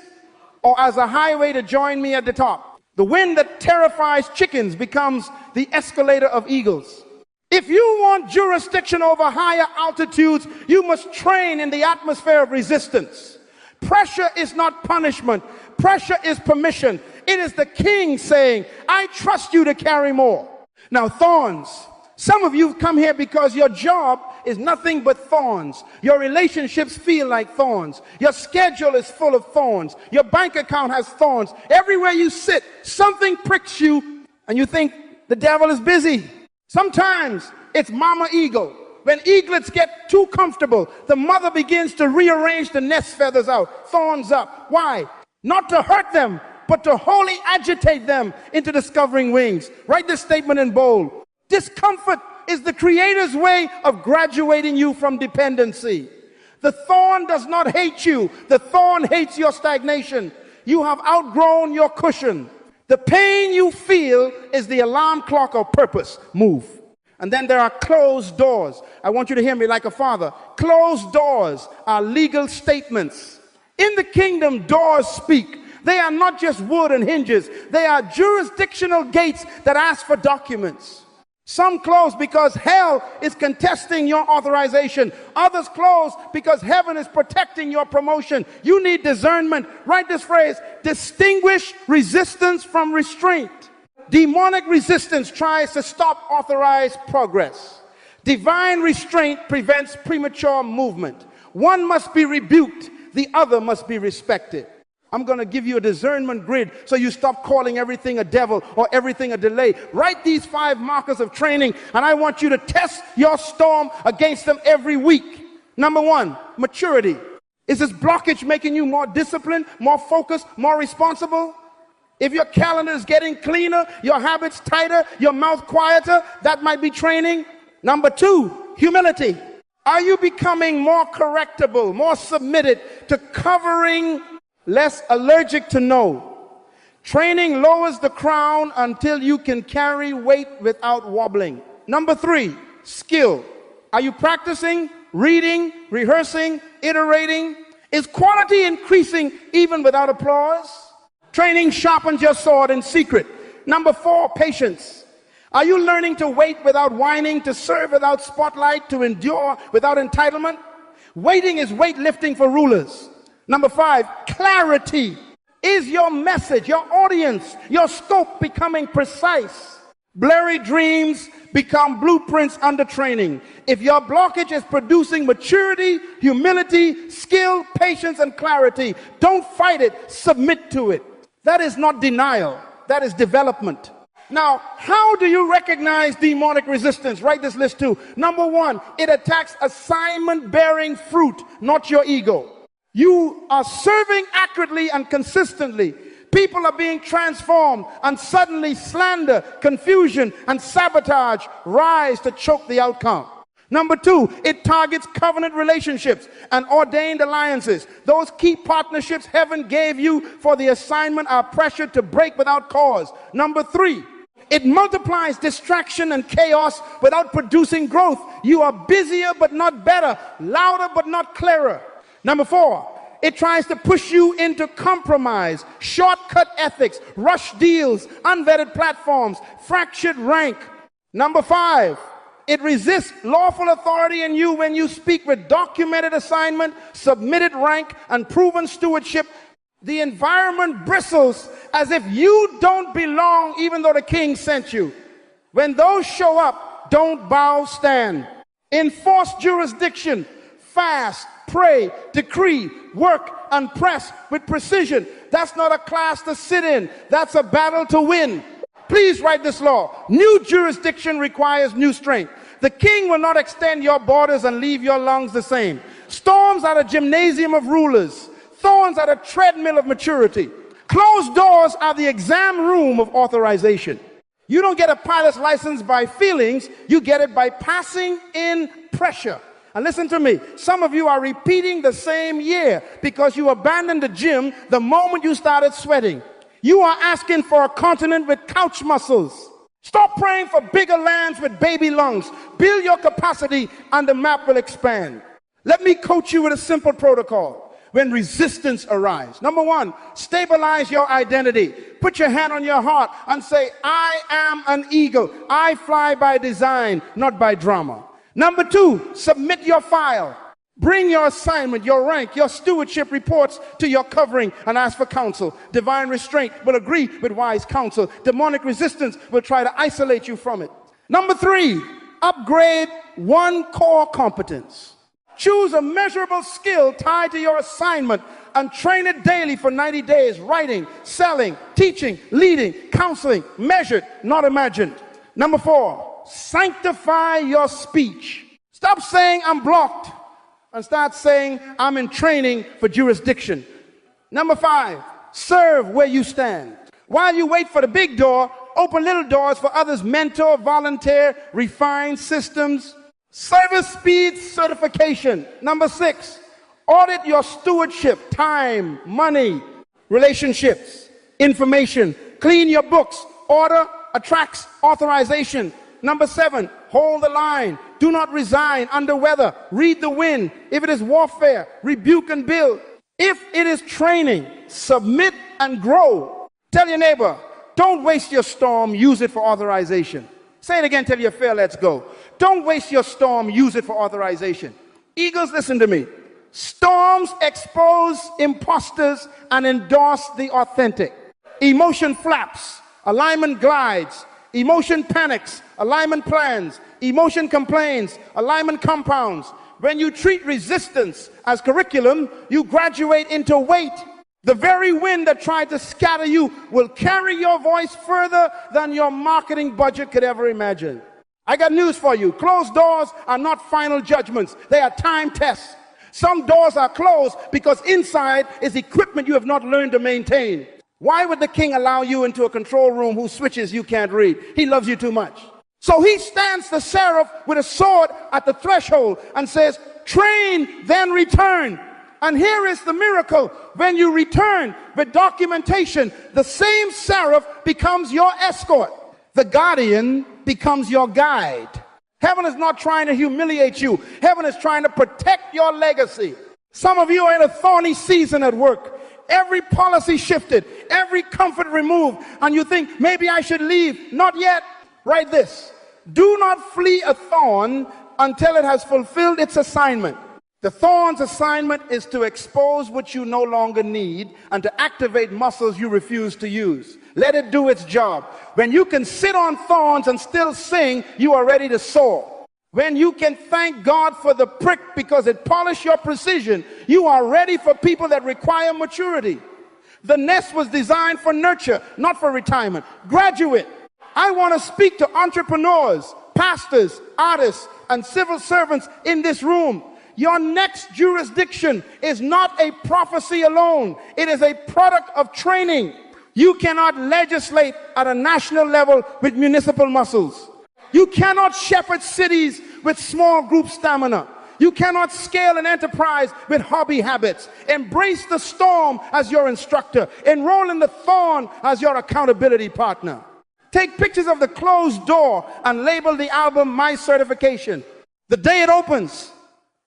or as a highway to join me at the top. The wind that terrifies chickens becomes the escalator of eagles. If you want jurisdiction over higher altitudes, you must train in the atmosphere of resistance. Pressure is not punishment. Pressure is permission. It is the king saying, I trust you to carry more. Now, thorns. Some of you have come here because your job is nothing but thorns. Your relationships feel like thorns. Your schedule is full of thorns. Your bank account has thorns. Everywhere you sit, something pricks you, and you think the devil is busy. Sometimes it's mama eagle. When eaglets get too comfortable, the mother begins to rearrange the nest feathers out, thorns up. Why? Not to hurt them, but to wholly agitate them into discovering wings. Write this statement in bold. Discomfort is the Creator's way of graduating you from dependency. The thorn does not hate you. The thorn hates your stagnation. You have outgrown your cushion. The pain you feel is the alarm clock of purpose. Move. And then there are closed doors. I want you to hear me like a father. Closed doors are legal statements. In the kingdom, doors speak. They are not just wood and hinges. They are jurisdictional gates that ask for documents. Some close because hell is contesting your authorization. Others close because heaven is protecting your promotion. You need discernment. Write this phrase: distinguish resistance from restraint. Demonic resistance tries to stop authorized progress. Divine restraint prevents premature movement. One must be rebuked, the other must be respected. I'm going to give you a discernment grid so you stop calling everything a devil or everything a delay. Write these 5 markers of training, and I want you to test your storm against them every week. Number 1, maturity. Is this blockage making you more disciplined, more focused, more responsible? If your calendar is getting cleaner, your habits tighter, your mouth quieter, that might be training. Number 2, humility. Are you becoming more correctable, more submitted to covering, less allergic to no? Training lowers the crown until you can carry weight without wobbling. Number 3, skill. Are you practicing, reading, rehearsing, iterating? Is quality increasing even without applause? Training sharpens your sword in secret. Number 4, patience. Are you learning to wait without whining, to serve without spotlight, to endure without entitlement? Waiting is weightlifting for rulers. Number 5, clarity. Is your message, your audience, your scope becoming precise? Blurry dreams become blueprints under training. If your blockage is producing maturity, humility, skill, patience, and clarity, don't fight it, submit to it. That is not denial, that is development. Now, how do you recognize demonic resistance? Write this list too. Number 1, it attacks assignment-bearing fruit, not your ego. You are serving accurately and consistently. People are being transformed, and suddenly slander, confusion, and sabotage rise to choke the outcome. Number two, it targets covenant relationships and ordained alliances. Those key partnerships heaven gave you for the assignment are pressured to break without cause. Number three, it multiplies distraction and chaos without producing growth. You are busier but not better, louder but not clearer. Number four, it tries to push you into compromise, shortcut ethics, rush deals, unvetted platforms, fractured rank. Number five, it resists lawful authority in you when you speak with documented assignment, submitted rank, and proven stewardship. The environment bristles as if you don't belong even though the king sent you. When those show up, don't bow, stand. Enforce jurisdiction, fast, pray, decree, work, and press with precision. That's not a class to sit in. That's a battle to win. Please write this law. New jurisdiction requires new strength. The king will not extend your borders and leave your lungs the same. Storms are a gymnasium of rulers. Thorns are the treadmill of maturity. Closed doors are the exam room of authorization. You don't get a pilot's license by feelings. You get it by passing in pressure. And listen to me, some of you are repeating the same year because you abandoned the gym the moment you started sweating. You are asking for a continent with couch muscles. Stop praying for bigger lands with baby lungs. Build your capacity and the map will expand. Let me coach you with a simple protocol when resistance arises. Number one, stabilize your identity. Put your hand on your heart and say, I am an eagle. I fly by design, not by drama. Number two, submit your file. Bring your assignment, your rank, your stewardship reports to your covering and ask for counsel. Divine restraint will agree with wise counsel. Demonic resistance will try to isolate you from it. Number three, upgrade one core competence. Choose a measurable skill tied to your assignment and train it daily for 90 days. Writing, selling, teaching, leading, counseling, measured, not imagined. Number four, sanctify your speech. Stop saying I'm blocked and start saying I'm in training for jurisdiction. Number five, serve where you stand. While you wait for the big door, open little doors for others. Mentor, volunteer, refine systems. Service speed certification. Number six, audit your stewardship, time, money, relationships, information. Clean your books. Order attracts authorization. Number seven, hold the line. Do not resign under weather. Read the wind. If it is warfare, rebuke and build. If it is training, submit and grow. Tell your neighbor, don't waste your storm, use it for authorization. Say it again till you fail, let's go. Don't waste your storm, use it for authorization. Eagles, listen to me. Storms expose imposters and endorse the authentic. Emotion flaps, alignment glides. Emotion panics, alignment plans. Emotion complains, alignment compounds. When you treat resistance as curriculum, you graduate into weight. The very wind that tried to scatter you will carry your voice further than your marketing budget could ever imagine. I got news for you. Closed doors are not final judgments. They are time tests. Some doors are closed because inside is equipment you have not learned to maintain. Why would the king allow you into a control room whose switches you can't read? He loves you too much. So he stands the seraph with a sword at the threshold and says, train, then return. And here is the miracle. When you return with documentation, the same seraph becomes your escort. The guardian becomes your guide. Heaven is not trying to humiliate you. Heaven is trying to protect your legacy. Some of you are in a thorny season at work. Every policy shifted, every comfort removed, and you think, maybe I should leave. Not yet. Write this. Do not flee a thorn until it has fulfilled its assignment. The thorn's assignment is to expose what you no longer need and to activate muscles you refuse to use. Let it do its job. When you can sit on thorns and still sing, you are ready to soar. When you can thank God for the prick because it polished your precision, you are ready for people that require maturity. The nest was designed for nurture, not for retirement. Graduate, I want to speak to entrepreneurs, pastors, artists, and civil servants in this room. Your next jurisdiction is not a prophecy alone. It is a product of training. You cannot legislate at a national level with municipal muscles. You cannot shepherd cities with small group stamina. You cannot scale an enterprise with hobby habits. Embrace the storm as your instructor. Enroll in the thorn as your accountability partner. Take pictures of the closed door and label the album My Certification. The day it opens,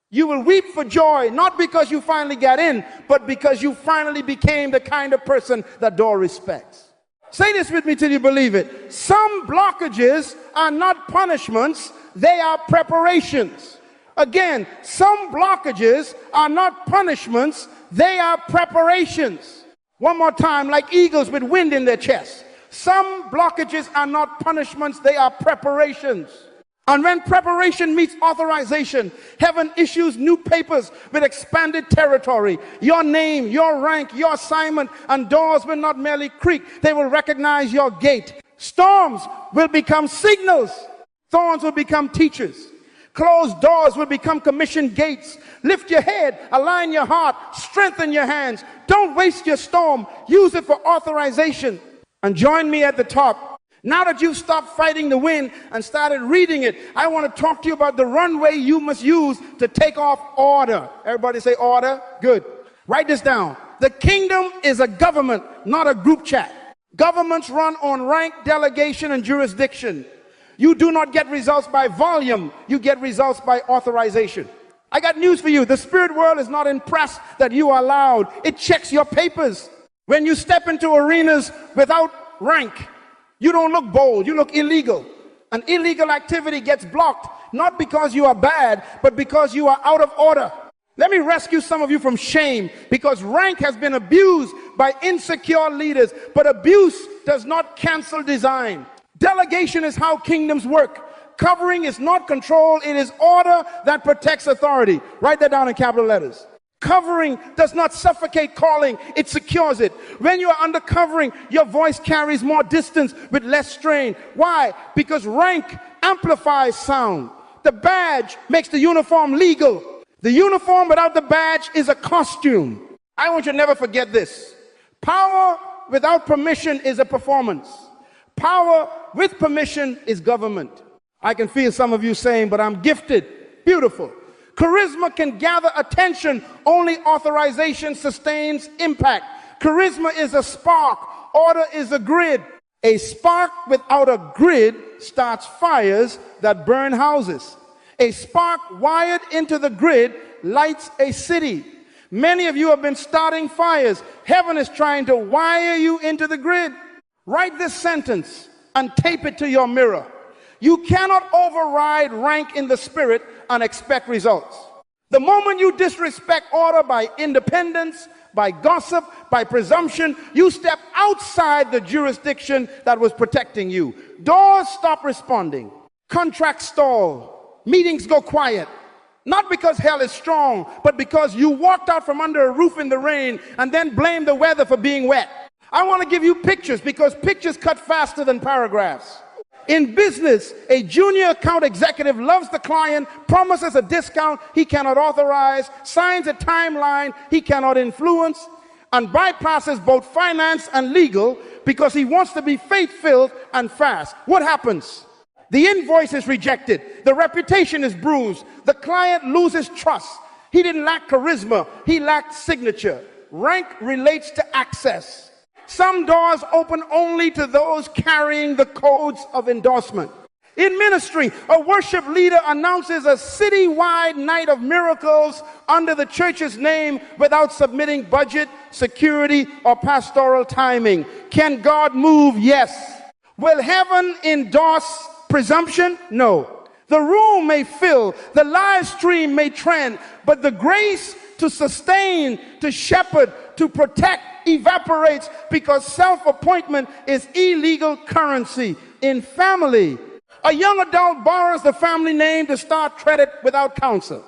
you will weep for joy, not because you finally got in, but because you finally became the kind of person that door respects. Say this with me till you believe it. Some blockages are not punishments, they are preparations. Again, some blockages are not punishments, they are preparations. One more time, like eagles with wind in their chest. Some blockages are not punishments, they are preparations. And when preparation meets authorization, heaven issues new papers with expanded territory. Your name, your rank, your assignment, and doors will not merely creak, they will recognize your gate. Storms will become signals. Thorns will become teachers. Closed doors will become commissioned gates. Lift your head, align your heart, strengthen your hands. Don't waste your storm. Use it for authorization. And join me at the top. Now that you've stopped fighting the wind and started reading it, I want to talk to you about the runway you must use to take off order. Everybody say order. Good. Write this down. The kingdom is a government, not a group chat. Governments run on rank, delegation, and jurisdiction. You do not get results by volume. You get results by authorization. I got news for you. The spirit world is not impressed that you are loud. It checks your papers. When you step into arenas without rank, you don't look bold, you look illegal. And illegal activity gets blocked, not because you are bad, but because you are out of order. Let me rescue some of you from shame, because rank has been abused by insecure leaders, but abuse does not cancel design. Delegation is how kingdoms work. Covering is not control, it is order that protects authority. Write that down in capital letters. Covering does not suffocate calling, it secures it. When you are under covering, your voice carries more distance with less strain. Why? Because rank amplifies sound. The badge makes the uniform legal. The uniform without the badge is a costume. I want you to never forget this. Power without permission is a performance. Power with permission is government. I can feel some of you saying, but I'm gifted. Beautiful. Charisma can gather attention, only authorization sustains impact. Charisma is a spark, order is a grid. A spark without a grid starts fires that burn houses. A spark wired into the grid lights a city. Many of you have been starting fires. Heaven is trying to wire you into the grid. Write this sentence and tape it to your mirror. You cannot override rank in the spirit and expect results. The moment you disrespect order by independence, by gossip, by presumption, you step outside the jurisdiction that was protecting you. Doors stop responding. Contracts stall. Meetings go quiet. Not because hell is strong, but because you walked out from under a roof in the rain and then blamed the weather for being wet. I want to give you pictures because pictures cut faster than paragraphs. In business, a junior account executive loves the client, promises a discount he cannot authorize, signs a timeline he cannot influence, and bypasses both finance and legal because he wants to be faith-filled and fast. What happens? The invoice is rejected. The reputation is bruised. The client loses trust. He didn't lack charisma. He lacked signature. Rank relates to access. Some doors open only to those carrying the codes of endorsement. In ministry, a worship leader announces a citywide night of miracles under the church's name without submitting budget, security, or pastoral timing. Can God move? Yes. Will heaven endorse presumption? No. The room may fill, the live stream may trend, but the grace to sustain, to shepherd, to protect evaporates because self-appointment is illegal currency. In family, a young adult borrows the family name to start credit without counsel,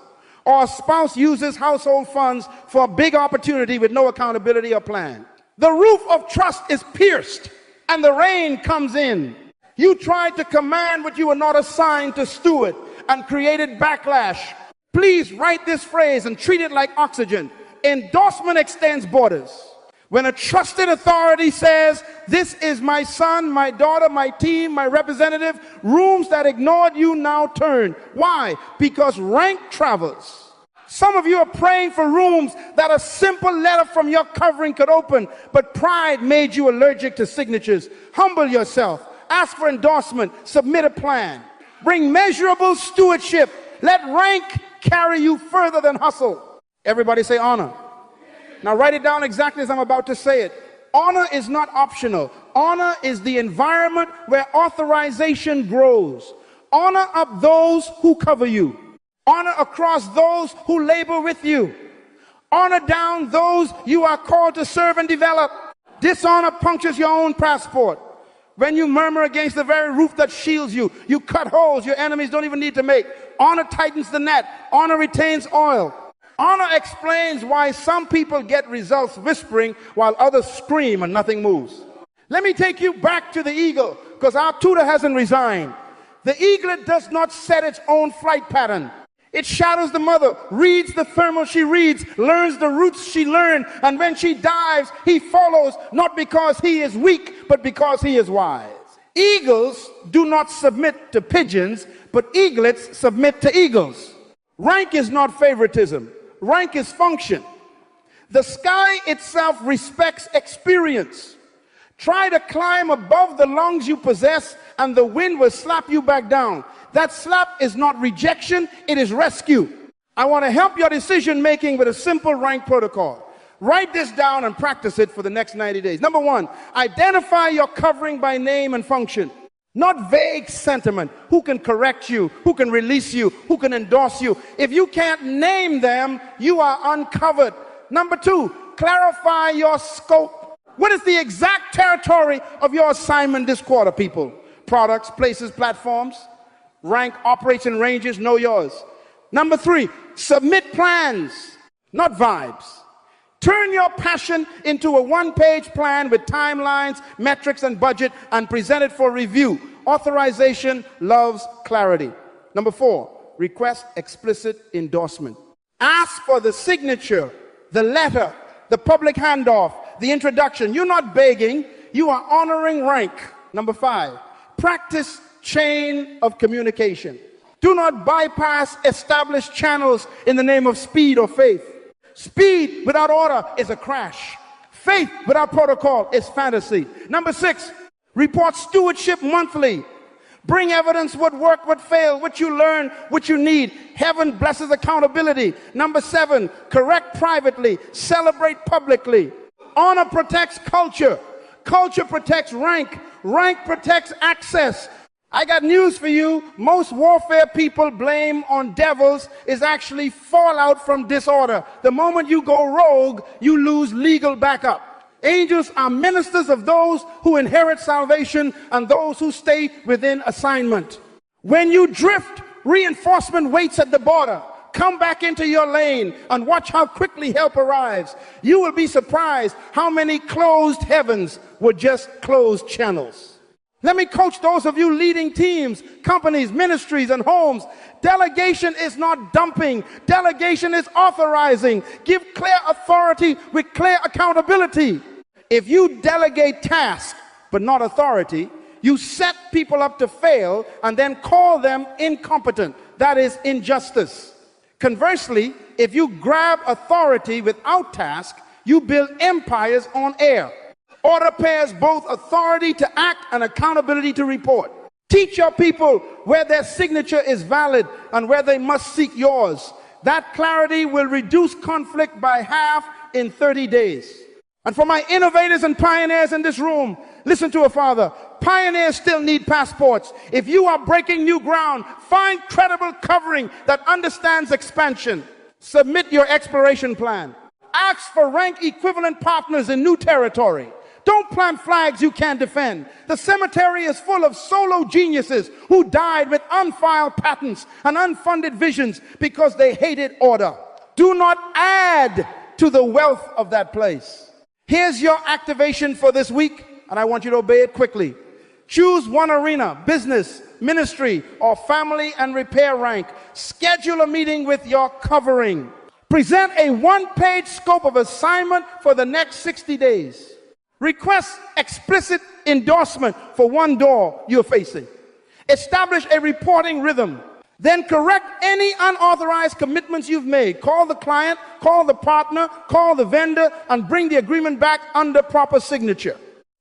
or a spouse uses household funds for a big opportunity with no accountability or plan. The roof of trust is pierced and the rain comes in. You tried to command what you were not assigned to steward and created backlash. Please write this phrase and treat it like oxygen. Endorsement extends borders. When a trusted authority says, this is my son, my daughter, my team, my representative, rooms that ignored you now turn. Why? Because rank travels. Some of you are praying for rooms that a simple letter from your covering could open, but pride made you allergic to signatures. Humble yourself. Ask for endorsement. Submit a plan. Bring measurable stewardship. Let rank carry you further than hustle. Everybody say honor. Now write it down exactly as I'm about to say it. Honor is not optional. Honor is the environment where authorization grows. Honor up those who cover you. Honor across those who labor with you. Honor down those you are called to serve and develop. Dishonor punctures your own passport. When you murmur against the very roof that shields you, you cut holes your enemies don't even need to make. Honor tightens the net. Honor retains oil. Honor explains why some people get results whispering while others scream and nothing moves. Let me take you back to the eagle, because our tutor hasn't resigned. The eaglet does not set its own flight pattern. It shadows the mother, reads the thermal she reads, learns the roots she learned, and when she dives, he follows, not because he is weak, but because he is wise. Eagles do not submit to pigeons, but eaglets submit to eagles. Rank is not favoritism. Rank is function. The sky itself respects experience. Try to climb above the lungs you possess, and the wind will slap you back down. That slap is not rejection, it is rescue. I want to help your decision making with a simple rank protocol. Write this down and practice it for the next 90 days. Number one, identify your covering by name and function. Not vague sentiment. Who can correct you? Who can release you? Who can endorse you? If you can't name them, you are uncovered. Number two, clarify your scope. What is the exact territory of your assignment this quarter, people? Products, places, platforms. Rank operates in ranges. Know yours. Number three, submit plans, not vibes. Turn your passion into a one-page plan with timelines, metrics, and budget, and present it for review. Authorization loves clarity. Number four, request explicit endorsement. Ask for the signature, the letter, the public handoff, the introduction. You're not begging, you are honoring rank. Number five, practice chain of communication. Do not bypass established channels in the name of speed or faith. Speed without order is a crash. Faith without protocol is fantasy. Number six, report stewardship monthly. Bring evidence what worked, what failed, what you learned, what you need. Heaven blesses accountability. Number seven, correct privately, celebrate publicly. Honor protects culture. Culture protects rank. Rank protects access. I got news for you. Most warfare people blame on devils is actually fallout from disorder. The moment you go rogue, you lose legal backup. Angels are ministers of those who inherit salvation and those who stay within assignment. When you drift, reinforcement waits at the border. Come back into your lane and watch how quickly help arrives. You will be surprised how many closed heavens were just closed channels. Let me coach those of you leading teams, companies, ministries, and homes. Delegation is not dumping. Delegation is authorizing. Give clear authority with clear accountability. If you delegate tasks but not authority, you set people up to fail and then call them incompetent. That is injustice. Conversely, if you grab authority without task, you build empires on air. Order pairs both authority to act and accountability to report. Teach your people where their signature is valid and where they must seek yours. That clarity will reduce conflict by half in 30 days. And for my innovators and pioneers in this room, listen to a father. Pioneers still need passports. If you are breaking new ground, find credible covering that understands expansion. Submit your exploration plan. Ask for rank equivalent partners in new territory. Don't plant flags you can't defend. The cemetery is full of solo geniuses who died with unfiled patents and unfunded visions because they hated order. Do not add to the wealth of that place. Here's your activation for this week, and I want you to obey it quickly. Choose one arena, business, ministry, or family and repair rank. Schedule a meeting with your covering. Present a one-page scope of assignment for the next 60 days. Request explicit endorsement for one door you're facing. Establish a reporting rhythm. Then correct any unauthorized commitments you've made. Call the client, call the partner, call the vendor, and bring the agreement back under proper signature.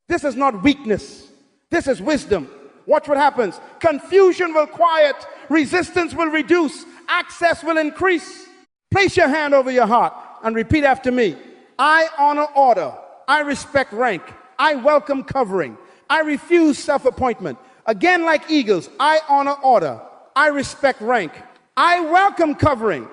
This is not weakness. This is wisdom. Watch what happens. Confusion will quiet. Resistance will reduce. Access will increase. Place your hand over your heart and repeat after me. I honor order. I respect rank. I welcome covering. I refuse self-appointment. Again, like eagles, I honor order. I respect rank. I welcome covering.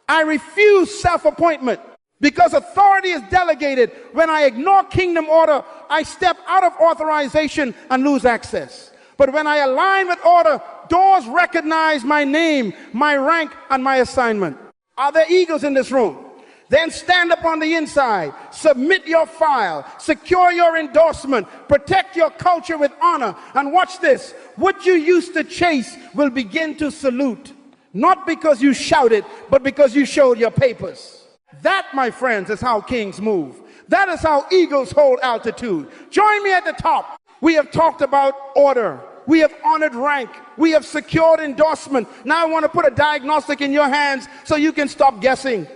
I refuse self-appointment. Because authority is delegated, when I ignore kingdom order, I step out of authorization and lose access. But when I align with order, doors recognize my name, my rank, and my assignment. Are there eagles in this room? Then stand up on the inside, submit your file, secure your endorsement, protect your culture with honor, and watch this. What you used to chase will begin to salute, not because you shouted, but because you showed your papers. That, my friends, is how kings move. That is how eagles hold altitude. Join me at the top. We have talked about order. We have honored rank. We have secured endorsement. Now I want to put a diagnostic in your hands so you can stop guessing.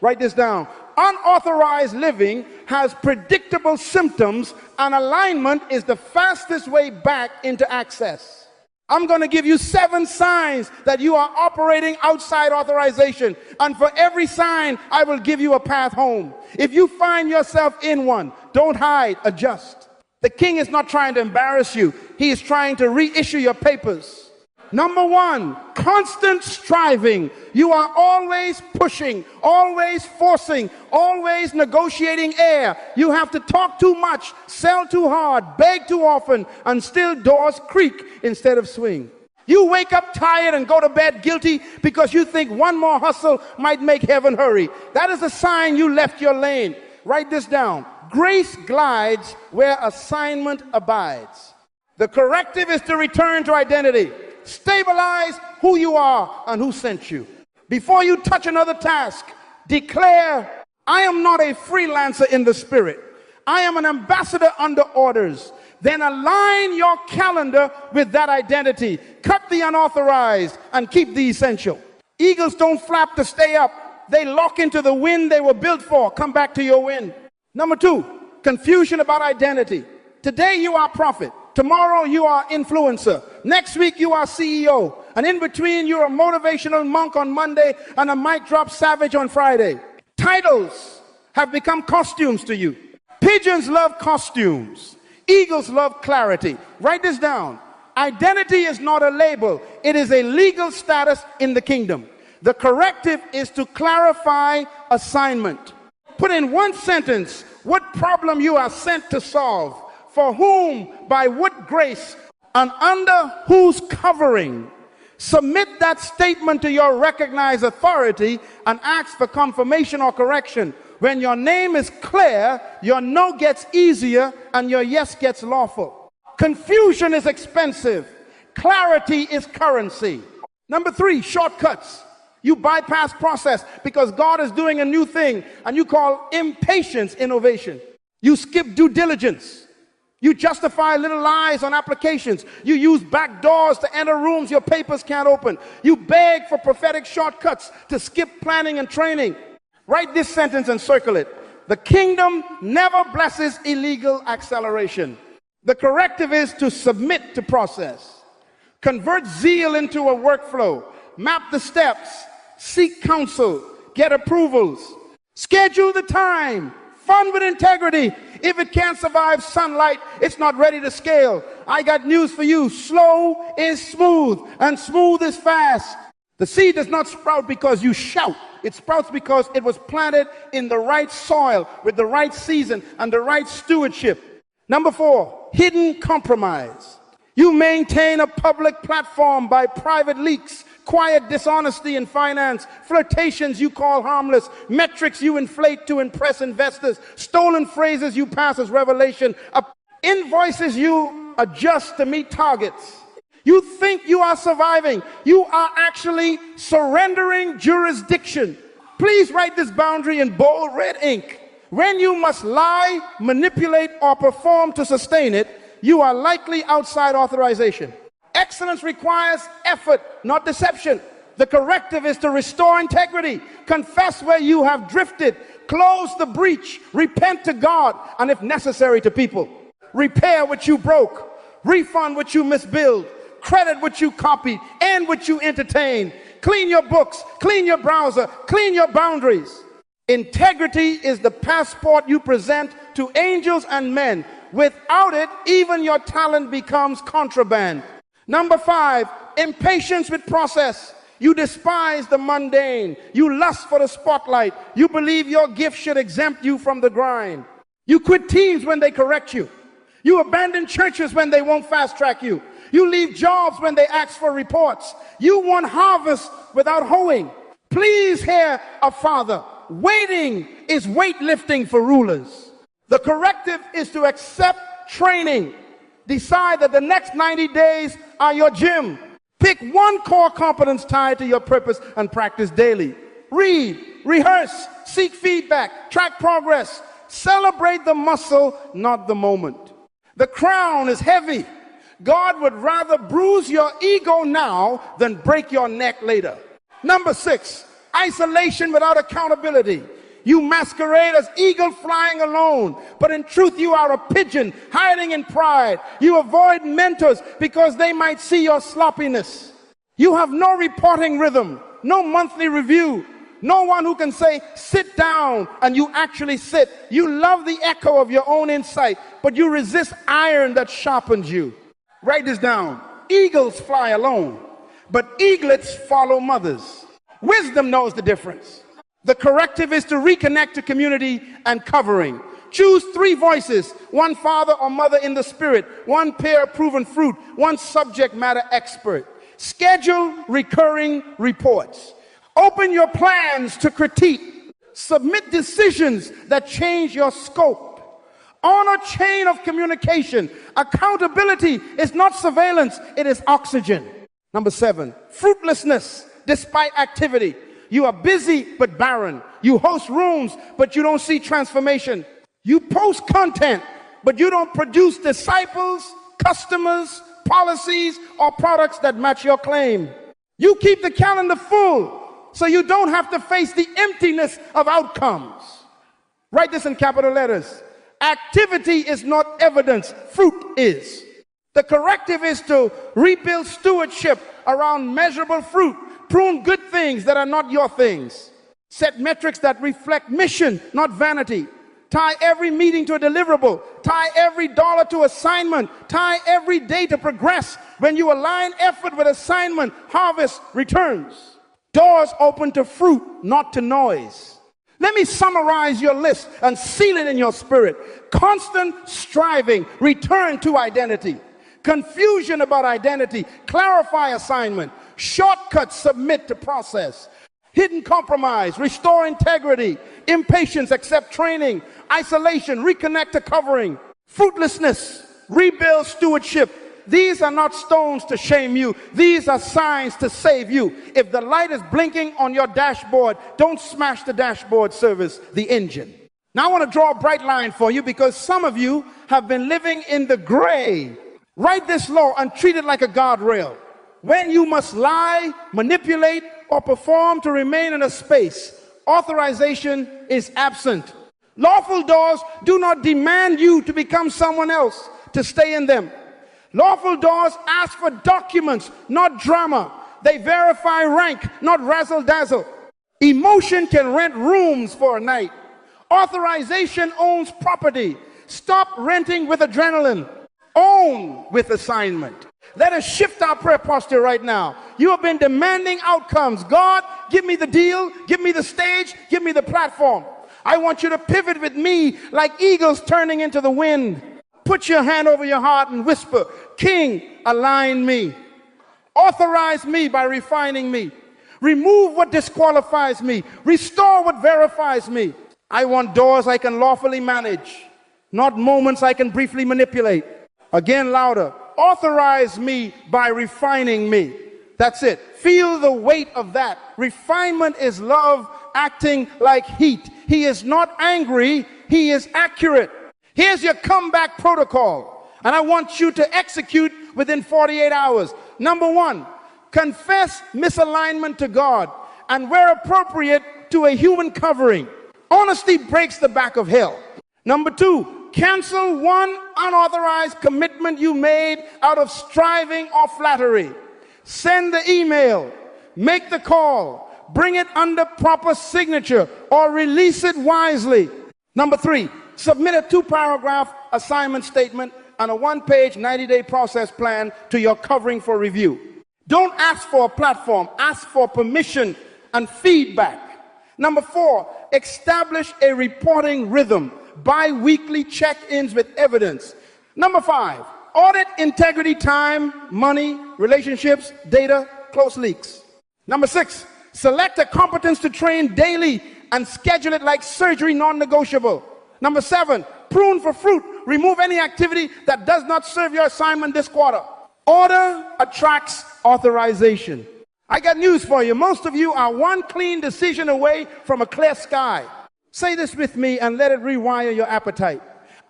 Write this down. Unauthorized living has predictable symptoms, and alignment is the fastest way back into access. I'm going to give you 7 signs that you are operating outside authorization. And for every sign, I will give you a path home. If you find yourself in one, don't hide, adjust. The king is not trying to embarrass you. He is trying to reissue your papers. Number 1, constant striving. You are always pushing, always forcing, always negotiating air. You have to talk too much, sell too hard, beg too often, and still doors creak instead of swing. You wake up tired and go to bed guilty because you think one more hustle might make heaven hurry. That is a sign you left your lane. Write this down. Grace glides where assignment abides. The corrective is to return to identity. Stabilize who you are and who sent you. Before you touch another task, declare, I am not a freelancer in the spirit. I am an ambassador under orders. Then align your calendar with that identity. Cut the unauthorized and keep the essential. Eagles don't flap to stay up. They lock into the wind they were built for. Come back to your wind. Number 2, confusion about identity. Today you are prophet. Tomorrow you are influencer. Next week you are CEO. And in between you're a motivational monk on Monday and a mic drop savage on Friday. Titles have become costumes to you. Pigeons love costumes. Eagles love clarity. Write this down. Identity is not a label. It is a legal status in the kingdom. The corrective is to clarify assignment. Put in one sentence what problem you are sent to solve. For whom, by what grace, and under whose covering. Submit that statement to your recognized authority and ask for confirmation or correction. When your name is clear, your no gets easier and your yes gets lawful. Confusion is expensive. Clarity is currency. Number 3, shortcuts. You bypass process because God is doing a new thing, and you call impatience innovation. You skip due diligence. You justify little lies on applications. You use back doors to enter rooms your papers can't open. You beg for prophetic shortcuts to skip planning and training. Write this sentence and circle it. The kingdom never blesses illegal acceleration. The corrective is to submit to process. Convert zeal into a workflow. Map the steps. Seek counsel. Get approvals. Schedule the time. Fund with integrity. If it can't survive sunlight, it's not ready to scale. I got news for you. Slow is smooth, and smooth is fast. The seed does not sprout because you shout. It sprouts because it was planted in the right soil, with the right season, and the right stewardship. Number 4, hidden compromise. You maintain a public platform by private leaks, quiet dishonesty in finance, flirtations you call harmless, metrics you inflate to impress investors, stolen phrases you pass as revelation, invoices you adjust to meet targets. You think you are surviving. You are actually surrendering jurisdiction. Please write this boundary in bold red ink. When you must lie, manipulate, or perform to sustain it, you are likely outside authorization. Excellence requires effort, not deception. The corrective is to restore integrity, confess where you have drifted, close the breach, repent to God, and if necessary to people. Repair what you broke, refund what you misbilled, credit what you copied, end what you entertained. Clean your books, clean your browser, clean your boundaries. Integrity is the passport you present to angels and men. Without it, even your talent becomes contraband. Number 5, impatience with process. You despise the mundane. You lust for the spotlight. You believe your gift should exempt you from the grind. You quit teams when they correct you. You abandon churches when they won't fast track you. You leave jobs when they ask for reports. You want harvest without hoeing. Please hear a father. Waiting is weightlifting for rulers. The corrective is to accept training. Decide that the next 90 days are your gym. Pick one core competence tied to your purpose and practice daily. Read, rehearse, seek feedback, track progress. Celebrate the muscle, not the moment. The crown is heavy. God would rather bruise your ego now than break your neck later. Number 6, isolation without accountability. You masquerade as eagle flying alone, but in truth you are a pigeon hiding in pride. You avoid mentors because they might see your sloppiness. You have no reporting rhythm, no monthly review, no one who can say, sit down, and you actually sit. You love the echo of your own insight, but you resist iron that sharpens you. Write this down. Eagles fly alone, but eaglets follow mothers. Wisdom knows the difference. The corrective is to reconnect to community and covering. Choose 3 voices, one father or mother in the spirit, one peer proven fruit, one subject matter expert. Schedule recurring reports. Open your plans to critique. Submit decisions that change your scope. On a chain of communication, accountability is not surveillance, it is oxygen. Number 7, fruitlessness despite activity. You are busy but barren. You host rooms but you don't see transformation. You post content but you don't produce disciples, customers, policies, or products that match your claim. You keep the calendar full so you don't have to face the emptiness of outcomes. Write this in capital letters. Activity is not evidence, fruit is. The corrective is to rebuild stewardship around measurable fruit. Prune good things that are not your things. Set metrics that reflect mission, not vanity. Tie every meeting to a deliverable. Tie every dollar to assignment. Tie every day to progress. When you align effort with assignment, harvest returns. Doors open to fruit, not to noise. Let me summarize your list and seal it in your spirit. Constant striving, return to identity. Confusion about identity, clarify assignment. Shortcuts, submit to process. Hidden compromise, restore integrity. Impatience, accept training. Isolation, reconnect to covering. Fruitlessness, rebuild stewardship. These are not stones to shame you. These are signs to save you. If the light is blinking on your dashboard, don't smash the dashboard service, the engine. Now I want to draw a bright line for you because some of you have been living in the gray. Write this law and treat it like a guardrail. When you must lie, manipulate, or perform to remain in a space, authorization is absent. Lawful doors do not demand you to become someone else to stay in them. Lawful doors ask for documents, not drama. They verify rank, not razzle-dazzle. Emotion can rent rooms for a night. Authorization owns property. Stop renting with adrenaline. Own with assignment. Let us shift our prayer posture right now. You have been demanding outcomes. God, give me the deal, give me the stage, give me the platform. I want you to pivot with me like eagles turning into the wind. Put your hand over your heart and whisper, King, align me. Authorize me by refining me. Remove what disqualifies me. Restore what verifies me. I want doors I can lawfully manage, not moments I can briefly manipulate. Again, louder. Authorize me by refining me. That's it. Feel the weight of that. Refinement is love acting like heat. He is not angry, he is accurate. Here's your comeback protocol, and I want you to execute within 48 hours. Number one, confess misalignment to God, and where appropriate, to a human covering. Honesty breaks the back of hell. Number two, cancel one unauthorized commitment you made out of striving or flattery. Send the email, make the call, bring it under proper signature, or release it wisely. Number three, submit a 2-paragraph assignment statement and a 1-page 90-day process plan to your covering for review. Don't ask for a platform, ask for permission and feedback. Number four, establish a reporting rhythm, bi-weekly check-ins with evidence. Number five, audit integrity, time, money, relationships, data, close leaks. Number six, select a competence to train daily and schedule it like surgery, non-negotiable. Number seven, prune for fruit. Remove any activity that does not serve your assignment this quarter. Order attracts authorization. I got news for you. Most of you are one clean decision away from a clear sky. Say this with me and let it rewire your appetite.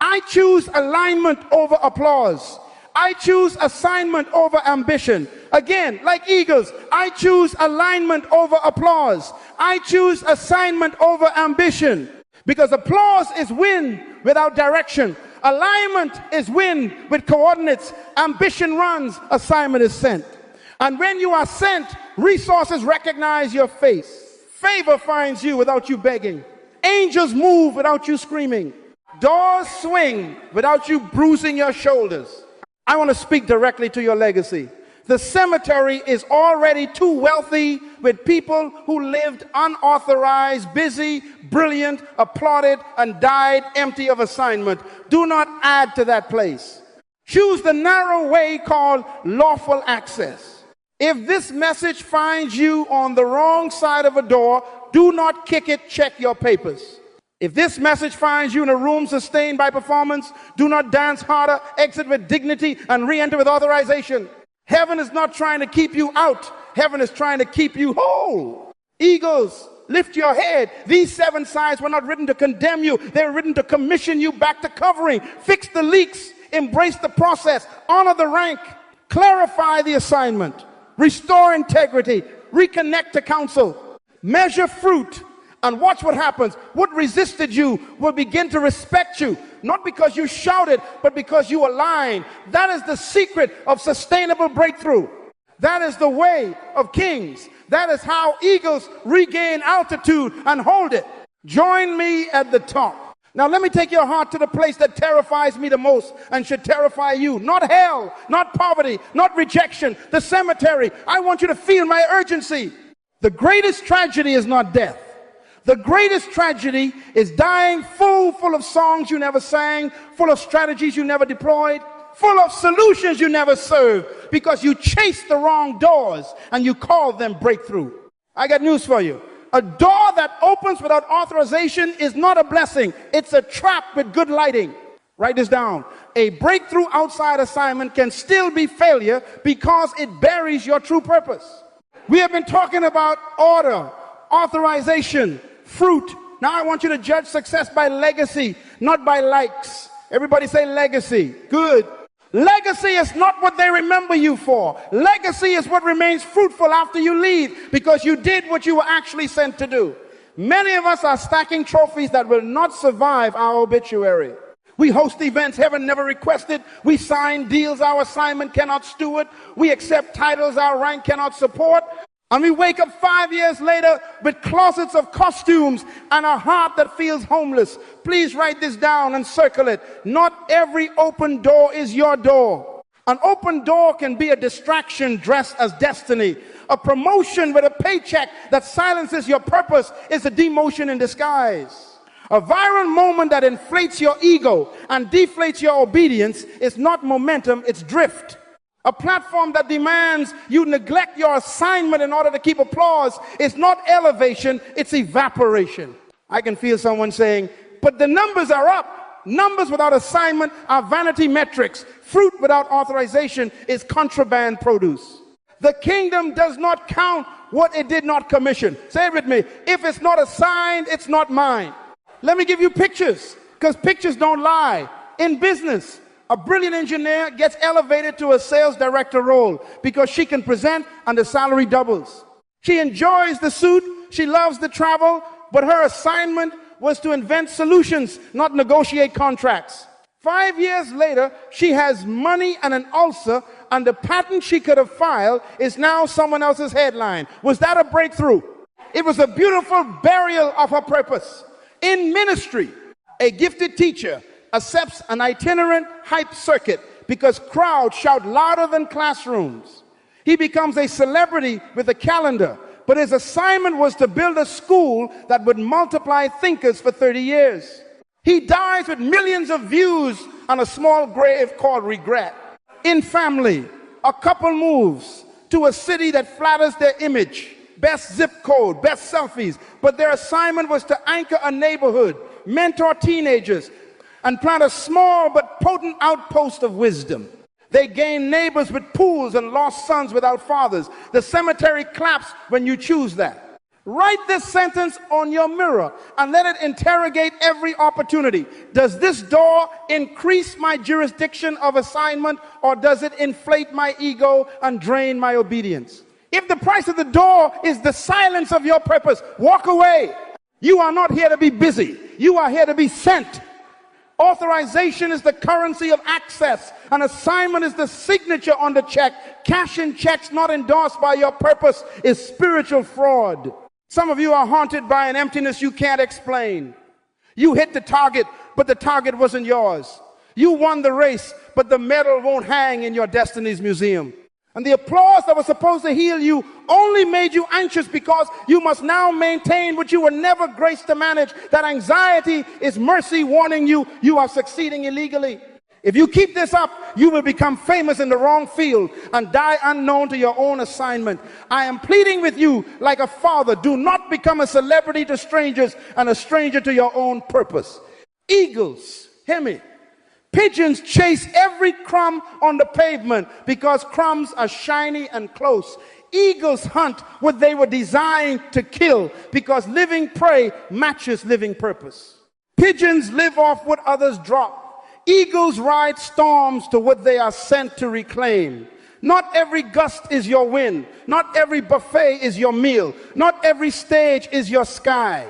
I choose alignment over applause. I choose assignment over ambition. Again, like eagles, I choose alignment over applause. I choose assignment over ambition. Because applause is wind without direction. Alignment is wind with coordinates. Ambition runs, assignment is sent. And when you are sent, resources recognize your face. Favor finds you without you begging. Angels move without you screaming. Doors swing without you bruising your shoulders. I want to speak directly to your legacy. The cemetery is already too wealthy with people who lived unauthorized, busy, brilliant, applauded, and died empty of assignment. Do not add to that place. Choose the narrow way called lawful access. If this message finds you on the wrong side of a door, do not kick it, check your papers. If this message finds you in a room sustained by performance, do not dance harder, exit with dignity, and re-enter with authorization. Heaven is not trying to keep you out. Heaven is trying to keep you whole. Eagles, lift your head. These 7 signs were not written to condemn you. They were written to commission you back to covering. Fix the leaks. Embrace the process. Honor the rank. Clarify the assignment. Restore integrity. Reconnect to counsel. Measure fruit. And watch what happens. What resisted you will begin to respect you. Not because you shouted, but because you aligned. That is the secret of sustainable breakthrough. That is the way of kings. That is how eagles regain altitude and hold it. Join me at the top. Now let me take your heart to the place that terrifies me the most and should terrify you. Not hell, not poverty, not rejection, the cemetery. I want you to feel my urgency. The greatest tragedy is not death. The greatest tragedy is dying full of songs you never sang, full of strategies you never deployed, full of solutions you never served, because you chased the wrong doors and you called them breakthrough. I got news for you. A door that opens without authorization is not a blessing. It's a trap with good lighting. Write this down. A breakthrough outside assignment can still be failure because it buries your true purpose. We have been talking about order, authorization, fruit. Now I want you to judge success by legacy, not by likes. Everybody say legacy. Good. Legacy is not what they remember you for. Legacy is what remains fruitful after you leave, because you did what you were actually sent to do. Many of us are stacking trophies that will not survive our obituary. We host events heaven never requested. We sign deals our assignment cannot steward. We accept titles our rank cannot support. And we wake up 5 years later with closets of costumes and a heart that feels homeless. Please write this down and circle it. Not every open door is your door. An open door can be a distraction dressed as destiny. A promotion with a paycheck that silences your purpose is a demotion in disguise. A viral moment that inflates your ego and deflates your obedience is not momentum, it's drift. A platform that demands you neglect your assignment in order to keep applause is not elevation, it's evaporation. I can feel someone saying, but the numbers are up. Numbers without assignment are vanity metrics. Fruit without authorization is contraband produce. The kingdom does not count what it did not commission. Say it with me. If it's not assigned, it's not mine. Let me give you pictures, because pictures don't lie. In business, a brilliant engineer gets elevated to a sales director role because she can present and the salary doubles. She enjoys the suit, she loves the travel, but her assignment was to invent solutions, not negotiate contracts. 5 years later, she has money and an ulcer, and the patent she could have filed is now someone else's headline. Was that a breakthrough? It was a beautiful burial of her purpose. In ministry, a gifted teacher accepts an itinerant hype circuit because crowds shout louder than classrooms. He becomes a celebrity with a calendar, but his assignment was to build a school that would multiply thinkers for 30 years. He dies with millions of views on a small grave called regret. In family, a couple moves to a city that flatters their image, best zip code, best selfies, but their assignment was to anchor a neighborhood, mentor teenagers, and plant a small but potent outpost of wisdom. They gain neighbors with pools and lost sons without fathers. The cemetery claps when you choose that. Write this sentence on your mirror and let it interrogate every opportunity. Does this door increase my jurisdiction of assignment, or does it inflate my ego and drain my obedience? If the price of the door is the silence of your purpose, walk away. You are not here to be busy. You are here to be sent. Authorization is the currency of access. An assignment is the signature on the check. Cashing checks not endorsed by your purpose is spiritual fraud. Some of you are haunted by an emptiness you can't explain. You hit the target, but the target wasn't yours. You won the race, but the medal won't hang in your destiny's museum. And the applause that was supposed to heal you only made you anxious because you must now maintain what you were never graced to manage. That anxiety is mercy warning you you are succeeding illegally. If you keep this up, you will become famous in the wrong field and die unknown to your own assignment. I am pleading with you like a father. Do not become a celebrity to strangers and a stranger to your own purpose. Eagles, hear me. Pigeons chase every crumb on the pavement because crumbs are shiny and close. Eagles hunt what they were designed to kill because living prey matches living purpose. Pigeons live off what others drop. Eagles ride storms to what they are sent to reclaim. Not every gust is your wind. Not every buffet is your meal. Not every stage is your sky.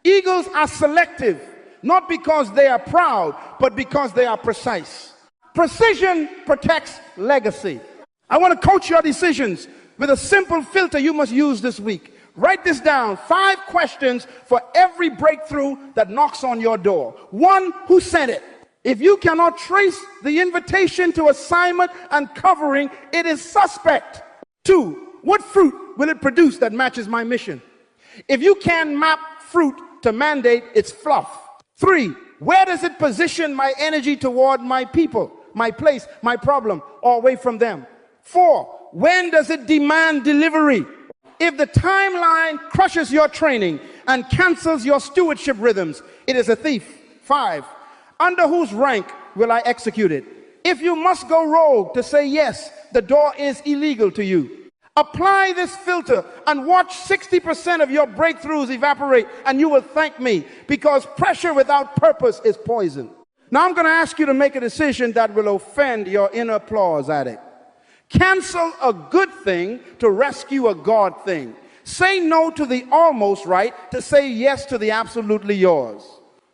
Eagles are selective, not because they are proud, but because they are precise. Precision protects legacy. I want to coach your decisions with a simple filter you must use this week. Write this down. 5 questions for every breakthrough that knocks on your door. 1, who sent it? If you cannot trace the invitation to assignment and covering, it is suspect. 2, what fruit will it produce that matches my mission? If you can map fruit to mandate, it's fluff. 3, where does it position my energy toward my people, my place, my problem, or away from them? 4, when does it demand delivery? If the timeline crushes your training and cancels your stewardship rhythms, it is a thief. 5, under whose rank will I execute it? If you must go rogue to say yes, the door is illegal to you. Apply this filter and watch 60% of your breakthroughs evaporate, and you will thank me, because pressure without purpose is poison. Now I'm going to ask you to make a decision that will offend your inner applause addict. Cancel a good thing to rescue a God thing. Say no to the almost right to say yes to the absolutely yours.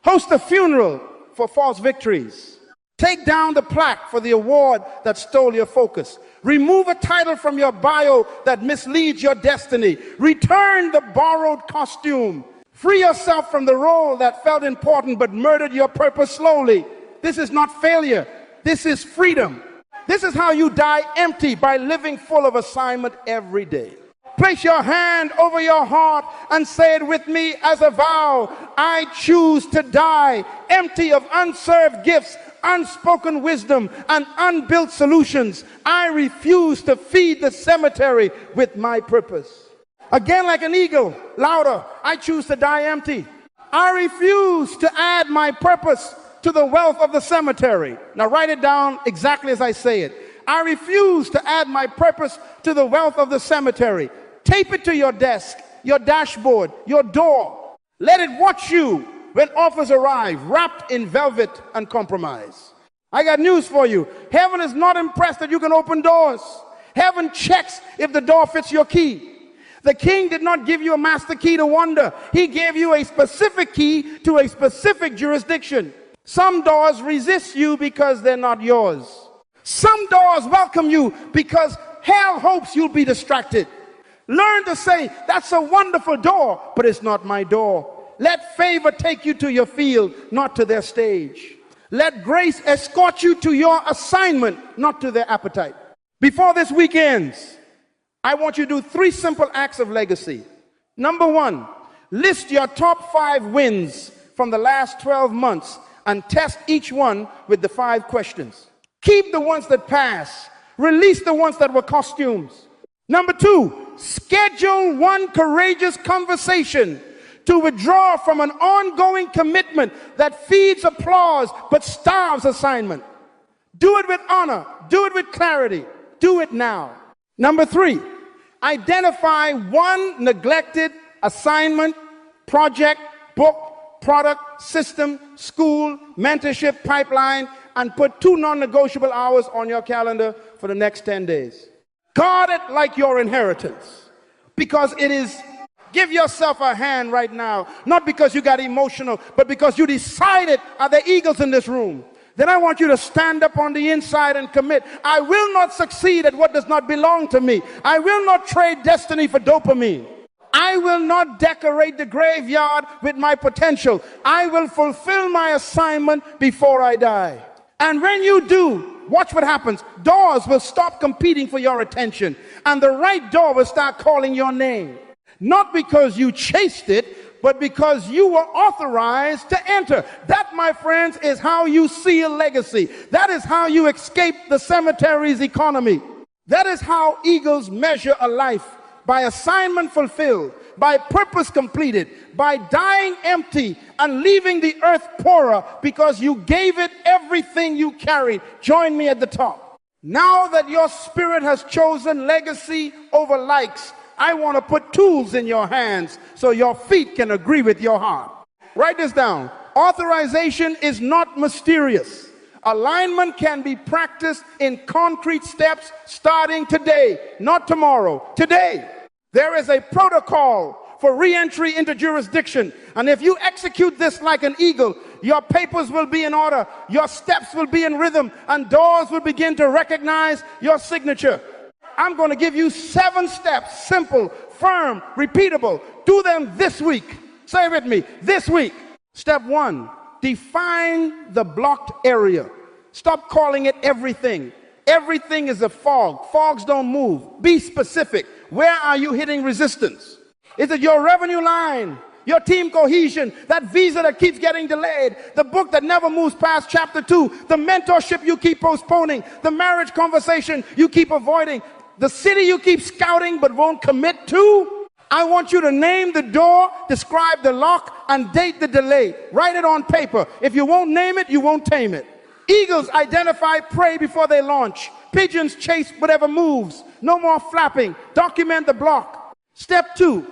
Host a funeral for false victories. Take down the plaque for the award that stole your focus. Remove a title from your bio that misleads your destiny. Return the borrowed costume. Free yourself from the role that felt important but murdered your purpose slowly. This is not failure. This is freedom. This is how you die empty, by living full of assignment every day. Place your hand over your heart and say it with me as a vow. I choose to die empty of unserved gifts, unspoken wisdom, and unbuilt solutions. I refuse to feed the cemetery with my purpose. Again, like an eagle, louder. I choose to die empty. I refuse to add my purpose to the wealth of the cemetery. Now write it down exactly as I say it. I refuse to add my purpose to the wealth of the cemetery. Tape it to your desk, your dashboard, your door. Let it watch you when offers arrive, wrapped in velvet and compromise. I got news for you. Heaven is not impressed that you can open doors. Heaven checks if the door fits your key. The king did not give you a master key to wander. He gave you a specific key to a specific jurisdiction. Some doors resist you because they're not yours. Some doors welcome you because hell hopes you'll be distracted. Learn to say, that's a wonderful door, but it's not my door. Let favor take you to your field, not to their stage. Let grace escort you to your assignment, not to their appetite. Before this week ends, I want you to do 3 simple acts of legacy. Number 1, list your top 5 wins from the last 12 months and test each one with the 5 questions. Keep the ones that pass. Release the ones that were costumes. Number 2, schedule one courageous conversation to withdraw from an ongoing commitment that feeds applause but starves assignment. Do it with honor. Do it with clarity. Do it now. Number 3, identify one neglected assignment, project, book, product, system, school, mentorship, pipeline, and put 2 non-negotiable hours on your calendar for the next 10 days. Guard it like your inheritance, because it is. Give yourself a hand right now, not because you got emotional, but because you decided, are there eagles in this room? Then I want you to stand up on the inside and commit. I will not succeed at what does not belong to me. I will not trade destiny for dopamine. I will not decorate the graveyard with my potential. I will fulfill my assignment before I die. And when you do, watch what happens. Doors will stop competing for your attention, and the right door will start calling your name. Not because you chased it, but because you were authorized to enter. That, my friends, is how you seal legacy. That is how you escape the cemetery's economy. That is how eagles measure a life: by assignment fulfilled, by purpose completed, by dying empty and leaving the earth poorer because you gave it everything you carried. Join me at the top. Now that your spirit has chosen legacy over likes, I want to put tools in your hands so your feet can agree with your heart. Write this down. Authorization is not mysterious. Alignment can be practiced in concrete steps starting today, not tomorrow, today. There is a protocol for re-entry into jurisdiction, and if you execute this like an eagle, your papers will be in order, your steps will be in rhythm, and doors will begin to recognize your signature. I'm going to give you 7 steps, simple, firm, repeatable. Do them this week. Say it with me, this week. Step 1, define the blocked area. Stop calling it everything. Everything is a fog. Fogs don't move. Be specific. Where are you hitting resistance? Is it your revenue line, your team cohesion, that visa that keeps getting delayed, the book that never moves past chapter 2, the mentorship you keep postponing, the marriage conversation you keep avoiding, the city you keep scouting but won't commit to? I want you to name the door, describe the lock, and date the delay. Write it on paper. If you won't name it, you won't tame it. Eagles identify prey before they launch. Pigeons chase whatever moves. No more flapping. Document the block. Step 2,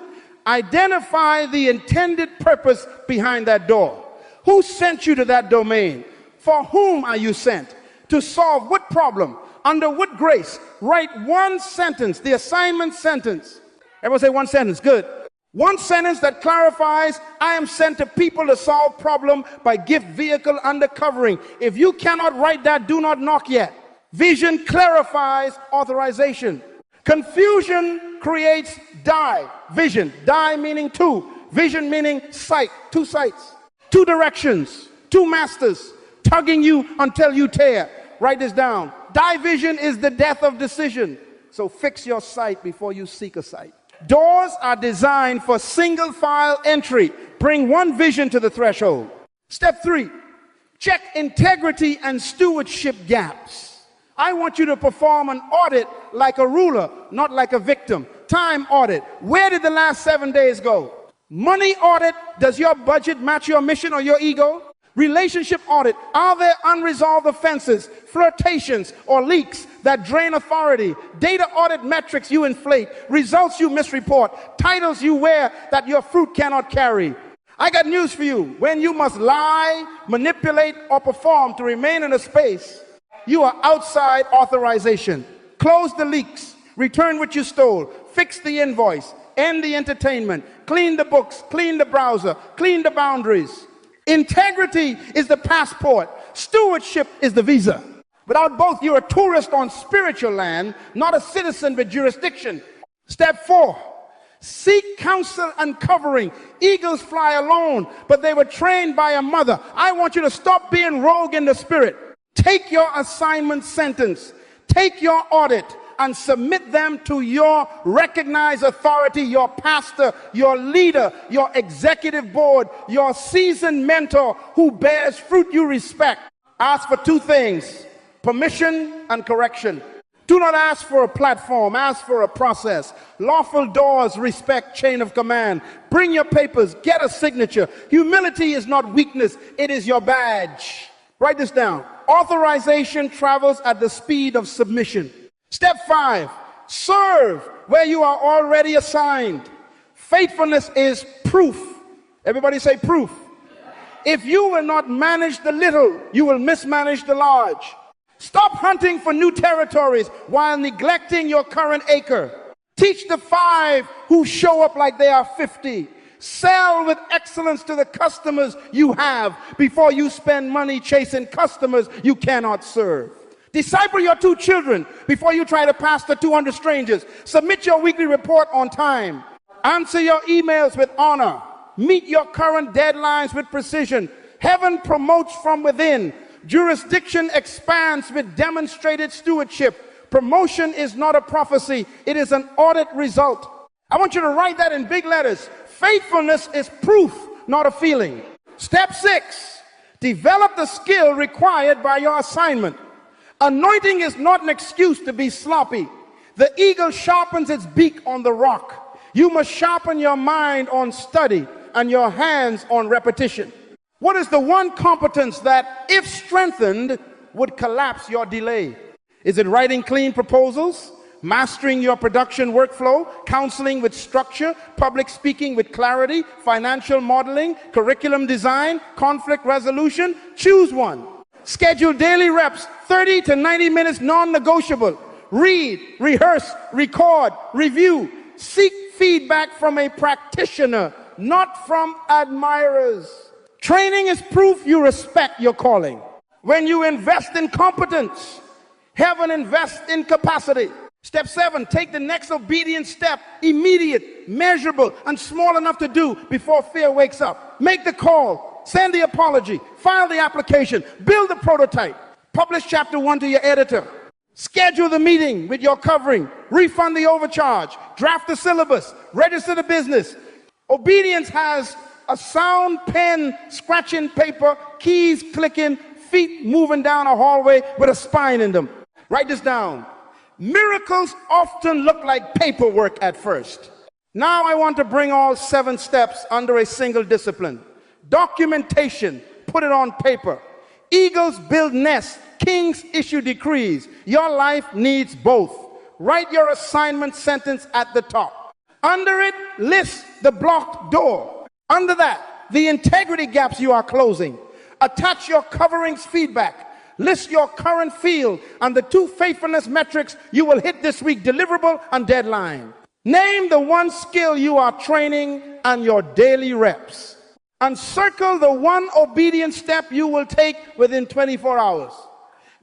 identify the intended purpose behind that door. Who sent you to that domain? For whom are you sent? To solve what problem? Under what grace? Write 1 sentence, the assignment sentence. Everyone say 1 sentence, good. 1 sentence that clarifies, I am sent to people to solve problem by gift vehicle undercovering. If you cannot write that, do not knock yet. Vision clarifies authorization. Confusion creates die. Vision, die meaning 2. Vision meaning sight, 2 sights. 2 directions, 2 masters, tugging you until you tear. Write this down. Die vision is the death of decision. So fix your sight before you seek a sight. Doors are designed for single file entry. Bring 1 vision to the threshold. Step 3, check integrity and stewardship gaps. I want you to perform an audit like a ruler, not like a victim. Time audit. Where did the last 7 days go? Money audit. Does your budget match your mission or your ego? Relationship audit. Are there unresolved offenses, flirtations, or leaks that drain authority? Data audit metrics you inflate, results you misreport, titles you wear that your fruit cannot carry. I got news for you. When you must lie, manipulate, or perform to remain in a space, you are outside authorization. Close the leaks, return what you stole, fix the invoice, end the entertainment, clean the books, clean the browser, clean the boundaries. Integrity is the passport. Stewardship is the visa. Without both, you're a tourist on spiritual land, not a citizen with jurisdiction. Step 4, seek counsel and covering. Eagles fly alone, but they were trained by a mother. I want you to stop being rogue in the spirit. Take your assignment sentence, take your audit, and submit them to your recognized authority, your pastor, your leader, your executive board, your seasoned mentor who bears fruit you respect. Ask for 2 things, permission and correction. Do not ask for a platform, ask for a process. Lawful doors respect chain of command. Bring your papers, get a signature. Humility is not weakness, it is your badge. Write this down. Authorization travels at the speed of submission. Step 5, serve where you are already assigned. Faithfulness is proof. Everybody say proof. If you will not manage the little, you will mismanage the large. Stop hunting for new territories while neglecting your current acre. Teach the 5 who show up like they are 50. Sell with excellence to the customers you have before you spend money chasing customers you cannot serve. Disciple your 2 children before you try to pastor 200 strangers. Submit your weekly report on time. Answer your emails with honor. Meet your current deadlines with precision. Heaven promotes from within. Jurisdiction expands with demonstrated stewardship. Promotion is not a prophecy, it is an audit result. I want you to write that in big letters. Faithfulness is proof, not a feeling. Step 6, develop the skill required by your assignment. Anointing is not an excuse to be sloppy. The eagle sharpens its beak on the rock. You must sharpen your mind on study and your hands on repetition. What is the one competence that, if strengthened, would collapse your delay? Is it writing clean proposals, mastering your production workflow, counseling with structure, public speaking with clarity, financial modeling, curriculum design, conflict resolution? Choose one. Schedule daily reps, 30 to 90 minutes non-negotiable. Read, rehearse, record, review. Seek feedback from a practitioner, not from admirers. Training is proof you respect your calling. When you invest in competence, heaven invests in capacity. Step 7, take the next obedient step, immediate, measurable, and small enough to do before fear wakes up. Make the call, send the apology, file the application, build the prototype, publish chapter 1 to your editor, schedule the meeting with your covering, refund the overcharge, draft the syllabus, register the business. Obedience has a sound pen scratching paper, keys clicking, feet moving down a hallway with a spine in them. Write this down. Miracles often look like paperwork at first. Now I want to bring all 7 steps under a single discipline. Documentation, put it on paper. Eagles build nests, kings issue decrees. Your life needs both. Write your assignment sentence at the top. Under it, list the blocked door. Under that, the integrity gaps you are closing. Attach your coverings feedback. List your current field and the 2 faithfulness metrics you will hit this week, deliverable and deadline. Name the 1 skill you are training and your daily reps. And circle the 1 obedient step you will take within 24 hours.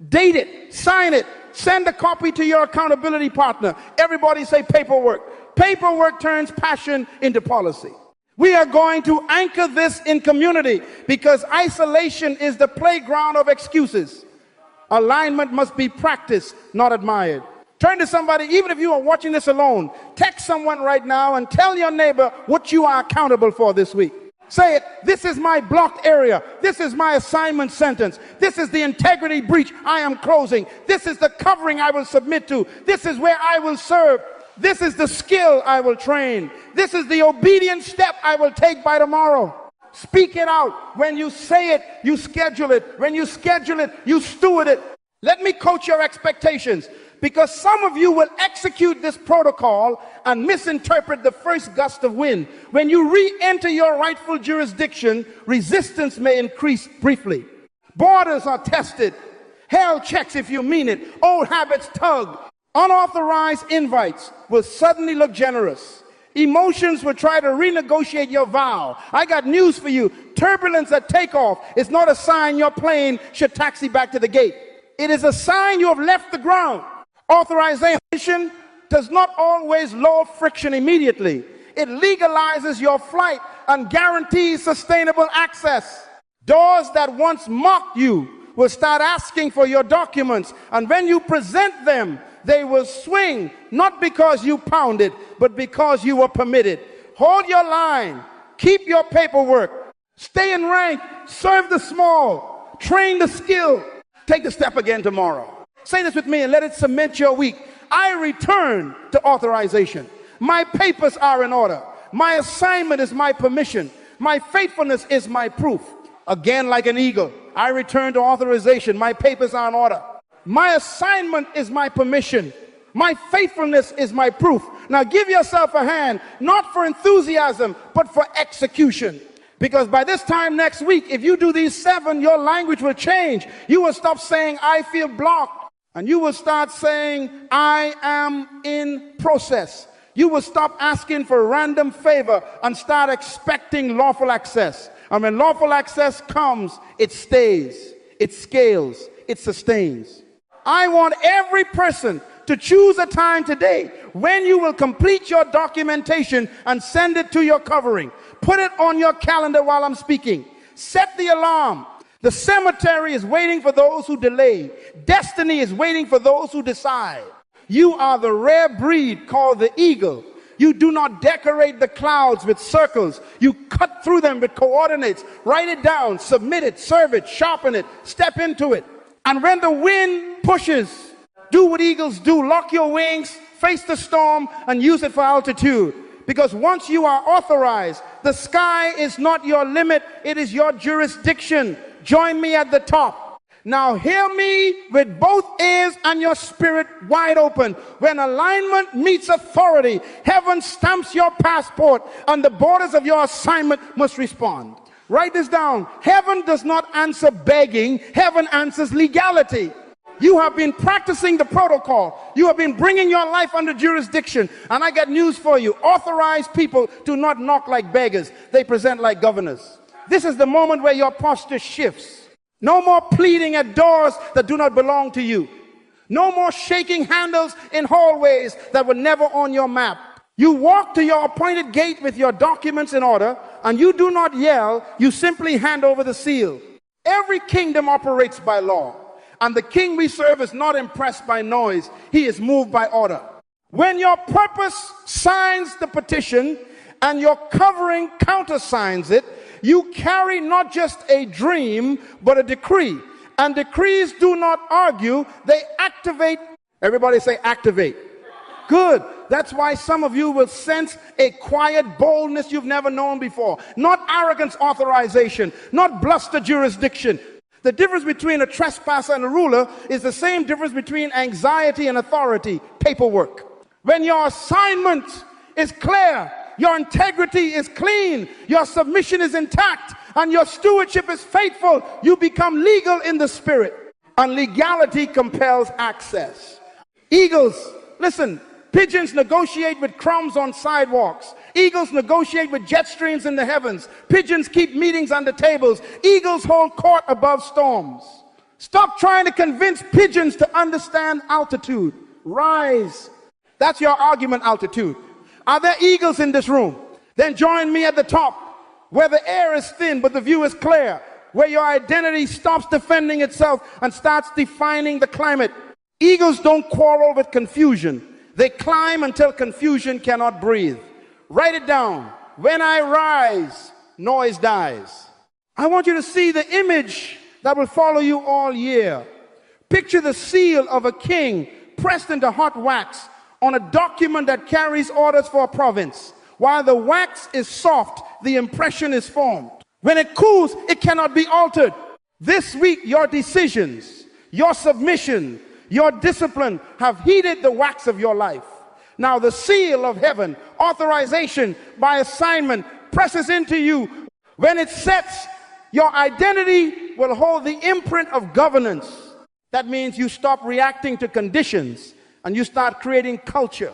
Date it, sign it, send a copy to your accountability partner. Everybody say paperwork. Paperwork turns passion into policy. We are going to anchor this in community because isolation is the playground of excuses. Alignment must be practiced, not admired. Turn to somebody, even if you are watching this alone, text someone right now and tell your neighbor what you are accountable for this week. Say it, this is my blocked area. This is my assignment sentence. This is the integrity breach I am closing. This is the covering I will submit to. This is where I will serve. This is the skill I will train. This is the obedient step I will take by tomorrow. Speak it out. When you say it, you schedule it. When you schedule it, you steward it. Let me coach your expectations, because some of you will execute this protocol and misinterpret the first gust of wind. When you re-enter your rightful jurisdiction, resistance may increase briefly. Borders are tested. Hell checks if you mean it. Old habits tug. Unauthorized invites will suddenly look generous. Emotions will try to renegotiate your vow. I got news for you. Turbulence at takeoff is not a sign your plane should taxi back to the gate. It is a sign you have left the ground. Authorization does not always lower friction immediately. It legalizes your flight and guarantees sustainable access. Doors that once mocked you will start asking for your documents, and when you present them, they will swing, not because you pounded, but because you were permitted. Hold your line. Keep your paperwork. Stay in rank. Serve the small. Train the skill. Take the step again tomorrow. Say this with me and let it cement your week. I return to authorization. My papers are in order. My assignment is my permission. My faithfulness is my proof. Again, like an eagle, I return to authorization. My papers are in order. My assignment is my permission. My faithfulness is my proof. Now give yourself a hand, not for enthusiasm, but for execution. Because by this time next week, if you do these 7, your language will change. You will stop saying, I feel blocked. And you will start saying, I am in process. You will stop asking for random favor and start expecting lawful access. And when lawful access comes, it stays, it scales, it sustains. I want every person to choose a time today when you will complete your documentation and send it to your covering. Put it on your calendar while I'm speaking. Set the alarm. The cemetery is waiting for those who delay. Destiny is waiting for those who decide. You are the rare breed called the eagle. You do not decorate the clouds with circles. You cut through them with coordinates. Write it down, submit it, serve it, sharpen it, step into it. And when the wind pushes, do what eagles do. Lock your wings, face the storm, and use it for altitude. Because once you are authorized, the sky is not your limit, it is your jurisdiction. Join me at the top. Now hear me with both ears and your spirit wide open. When alignment meets authority, heaven stamps your passport and the borders of your assignment must respond. Write this down. Heaven does not answer begging. Heaven answers legality. You have been practicing the protocol. You have been bringing your life under jurisdiction. And I got news for you. Authorized people do not knock like beggars. They present like governors. This is the moment where your posture shifts. No more pleading at doors that do not belong to you. No more shaking handles in hallways that were never on your map. You walk to your appointed gate with your documents in order, and you do not yell, you simply hand over the seal. Every kingdom operates by law, and the king we serve is not impressed by noise. He is moved by order. When your purpose signs the petition and your covering countersigns it, you carry not just a dream, but a decree. And decrees do not argue, they activate. Everybody say activate. Good. That's why some of you will sense a quiet boldness you've never known before. Not arrogance authorization, not bluster jurisdiction. The difference between a trespasser and a ruler is the same difference between anxiety and authority, paperwork. When your assignment is clear, your integrity is clean, your submission is intact, and your stewardship is faithful, you become legal in the spirit. And legality compels access. Eagles, listen, pigeons negotiate with crumbs on sidewalks. Eagles negotiate with jet streams in the heavens. Pigeons keep meetings under tables. Eagles hold court above storms. Stop trying to convince pigeons to understand altitude. Rise. That's your argument, altitude. Are there eagles in this room? Then join me at the top, where the air is thin but the view is clear, where your identity stops defending itself and starts defining the climate. Eagles don't quarrel with confusion. They climb until confusion cannot breathe. Write it down. When I rise, noise dies. I want you to see the image that will follow you all year. Picture the seal of a king pressed into hot wax on a document that carries orders for a province. While the wax is soft, the impression is formed. When it cools, it cannot be altered. This week, your decisions, your submission, your discipline have heated the wax of your life. Now the seal of heaven, authorization by assignment, presses into you. When it sets, your identity will hold the imprint of governance. That means you stop reacting to conditions and you start creating culture.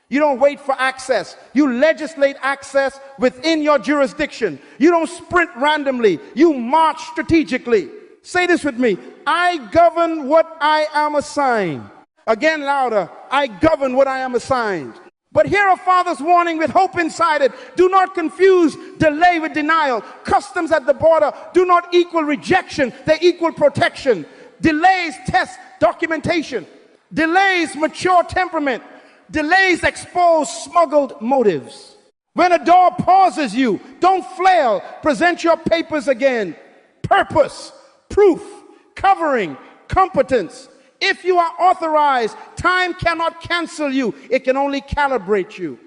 You don't wait for access. You legislate access within your jurisdiction. You don't sprint randomly. You march strategically. Say this with me. I govern what I am assigned. Again, louder. I govern what I am assigned. But hear a father's warning with hope inside it. Do not confuse delay with denial. Customs at the border do not equal rejection. They equal protection. Delays test documentation. Delays mature temperament. Delays expose smuggled motives. When a door pauses you, don't flail. Present your papers again. Purpose, proof, covering, competence. If you are authorized, time cannot cancel you. It can only calibrate you.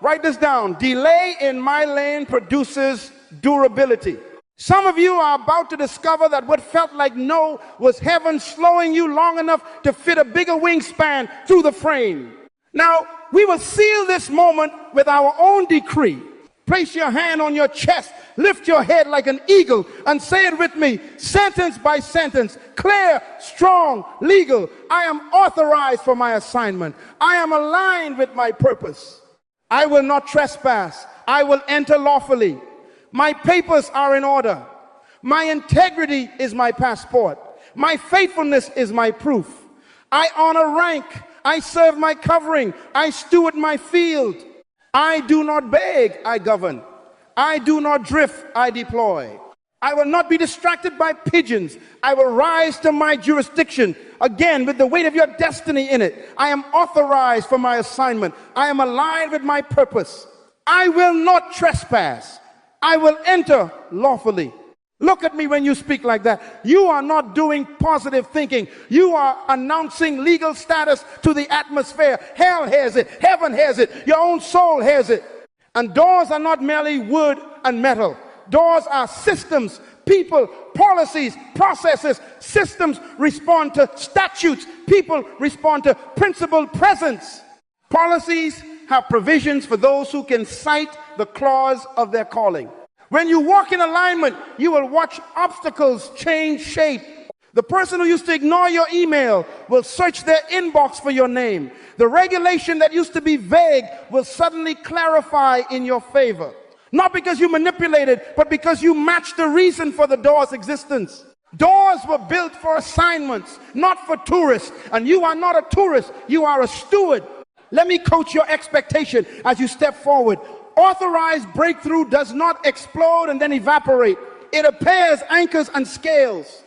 Write this down. Delay in my lane produces durability. Some of you are about to discover that what felt like no was heaven slowing you long enough to fit a bigger wingspan through the frame. Now, we will seal this moment with our own decree. Place your hand on your chest, lift your head like an eagle, and say it with me, sentence by sentence, clear, strong, legal. I am authorized for my assignment. I am aligned with my purpose. I will not trespass. I will enter lawfully. My papers are in order. My integrity is my passport. My faithfulness is my proof. I honor rank. I serve my covering. I steward my field. I do not beg, I govern. I do not drift, I deploy. I will not be distracted by pigeons. I will rise to my jurisdiction, again with the weight of your destiny in it. I am authorized for my assignment. I am aligned with my purpose. I will not trespass. I will enter lawfully. Look at me when you speak like that. You are not doing positive thinking. You are announcing legal status to the atmosphere. Hell has it. Heaven has it. Your own soul has it. And doors are not merely wood and metal. Doors are systems, people, policies, processes. Systems respond to statutes. People respond to principled presence. Policies have provisions for those who can cite the clause of their calling. When you walk in alignment, you will watch obstacles change shape. The person who used to ignore your email will search their inbox for your name. The regulation that used to be vague will suddenly clarify in your favor. Not because you manipulated, but because you matched the reason for the door's existence. Doors were built for assignments, not for tourists. And you are not a tourist, you are a steward. Let me coach your expectation as you step forward. Authorized breakthrough does not explode and then evaporate. It appears anchors and scales.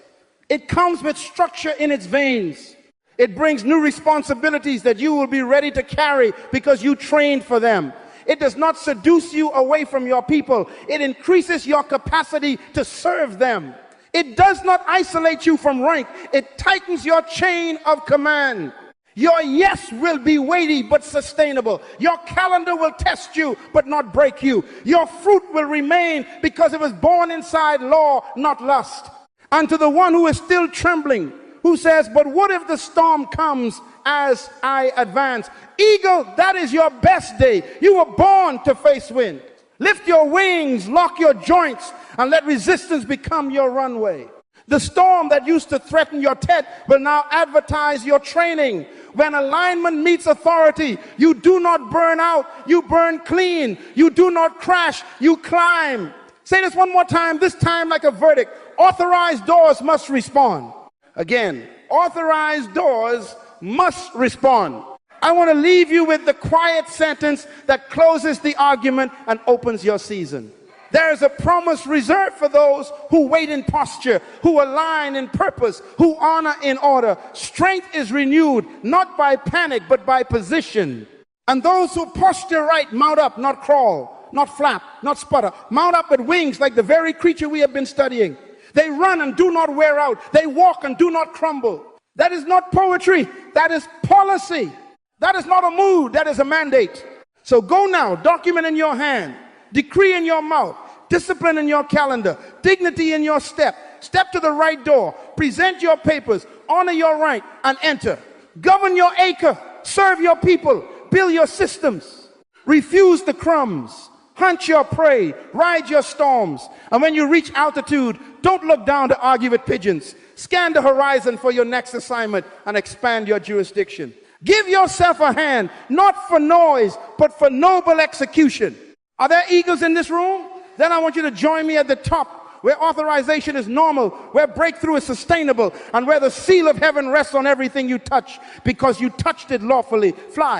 It comes with structure in its veins. It brings new responsibilities that you will be ready to carry because you trained for them. It does not seduce you away from your people. It increases your capacity to serve them. It does not isolate you from rank. It tightens your chain of command. Your yes will be weighty but sustainable. Your calendar will test you but not break you. Your fruit will remain because it was born inside law, not lust. And to the one who is still trembling, who says, but what if the storm comes as I advance? Eagle, that is your best day. You were born to face wind. Lift your wings, lock your joints, and let resistance become your runway. The storm that used to threaten your tent will now advertise your training. When alignment meets authority, you do not burn out, you burn clean. You do not crash, you climb. Say this one more time, this time like a verdict. Authorized doors must respond. Again, authorized doors must respond. I want to leave you with the quiet sentence that closes the argument and opens your season. There is a promise reserved for those who wait in posture, who align in purpose, who honor in order. Strength is renewed, not by panic, but by position. And those who posture right, mount up, not crawl, not flap, not sputter. Mount up with wings like the very creature we have been studying. They run and do not wear out. They walk and do not crumble. That is not poetry. That is policy. That is not a mood. That is a mandate. So go now, document in your hand. Decree in your mouth, discipline in your calendar, dignity in your step. Step to the right door, present your papers, honor your right, and enter. Govern your acre, serve your people, build your systems. Refuse the crumbs, hunt your prey, ride your storms. And when you reach altitude, don't look down to argue with pigeons. Scan the horizon for your next assignment and expand your jurisdiction. Give yourself a hand, not for noise, but for noble execution. Are there eagles in this room? Then I want you to join me at the top, where authorization is normal, where breakthrough is sustainable, and where the seal of heaven rests on everything you touch, because you touched it lawfully. Fly.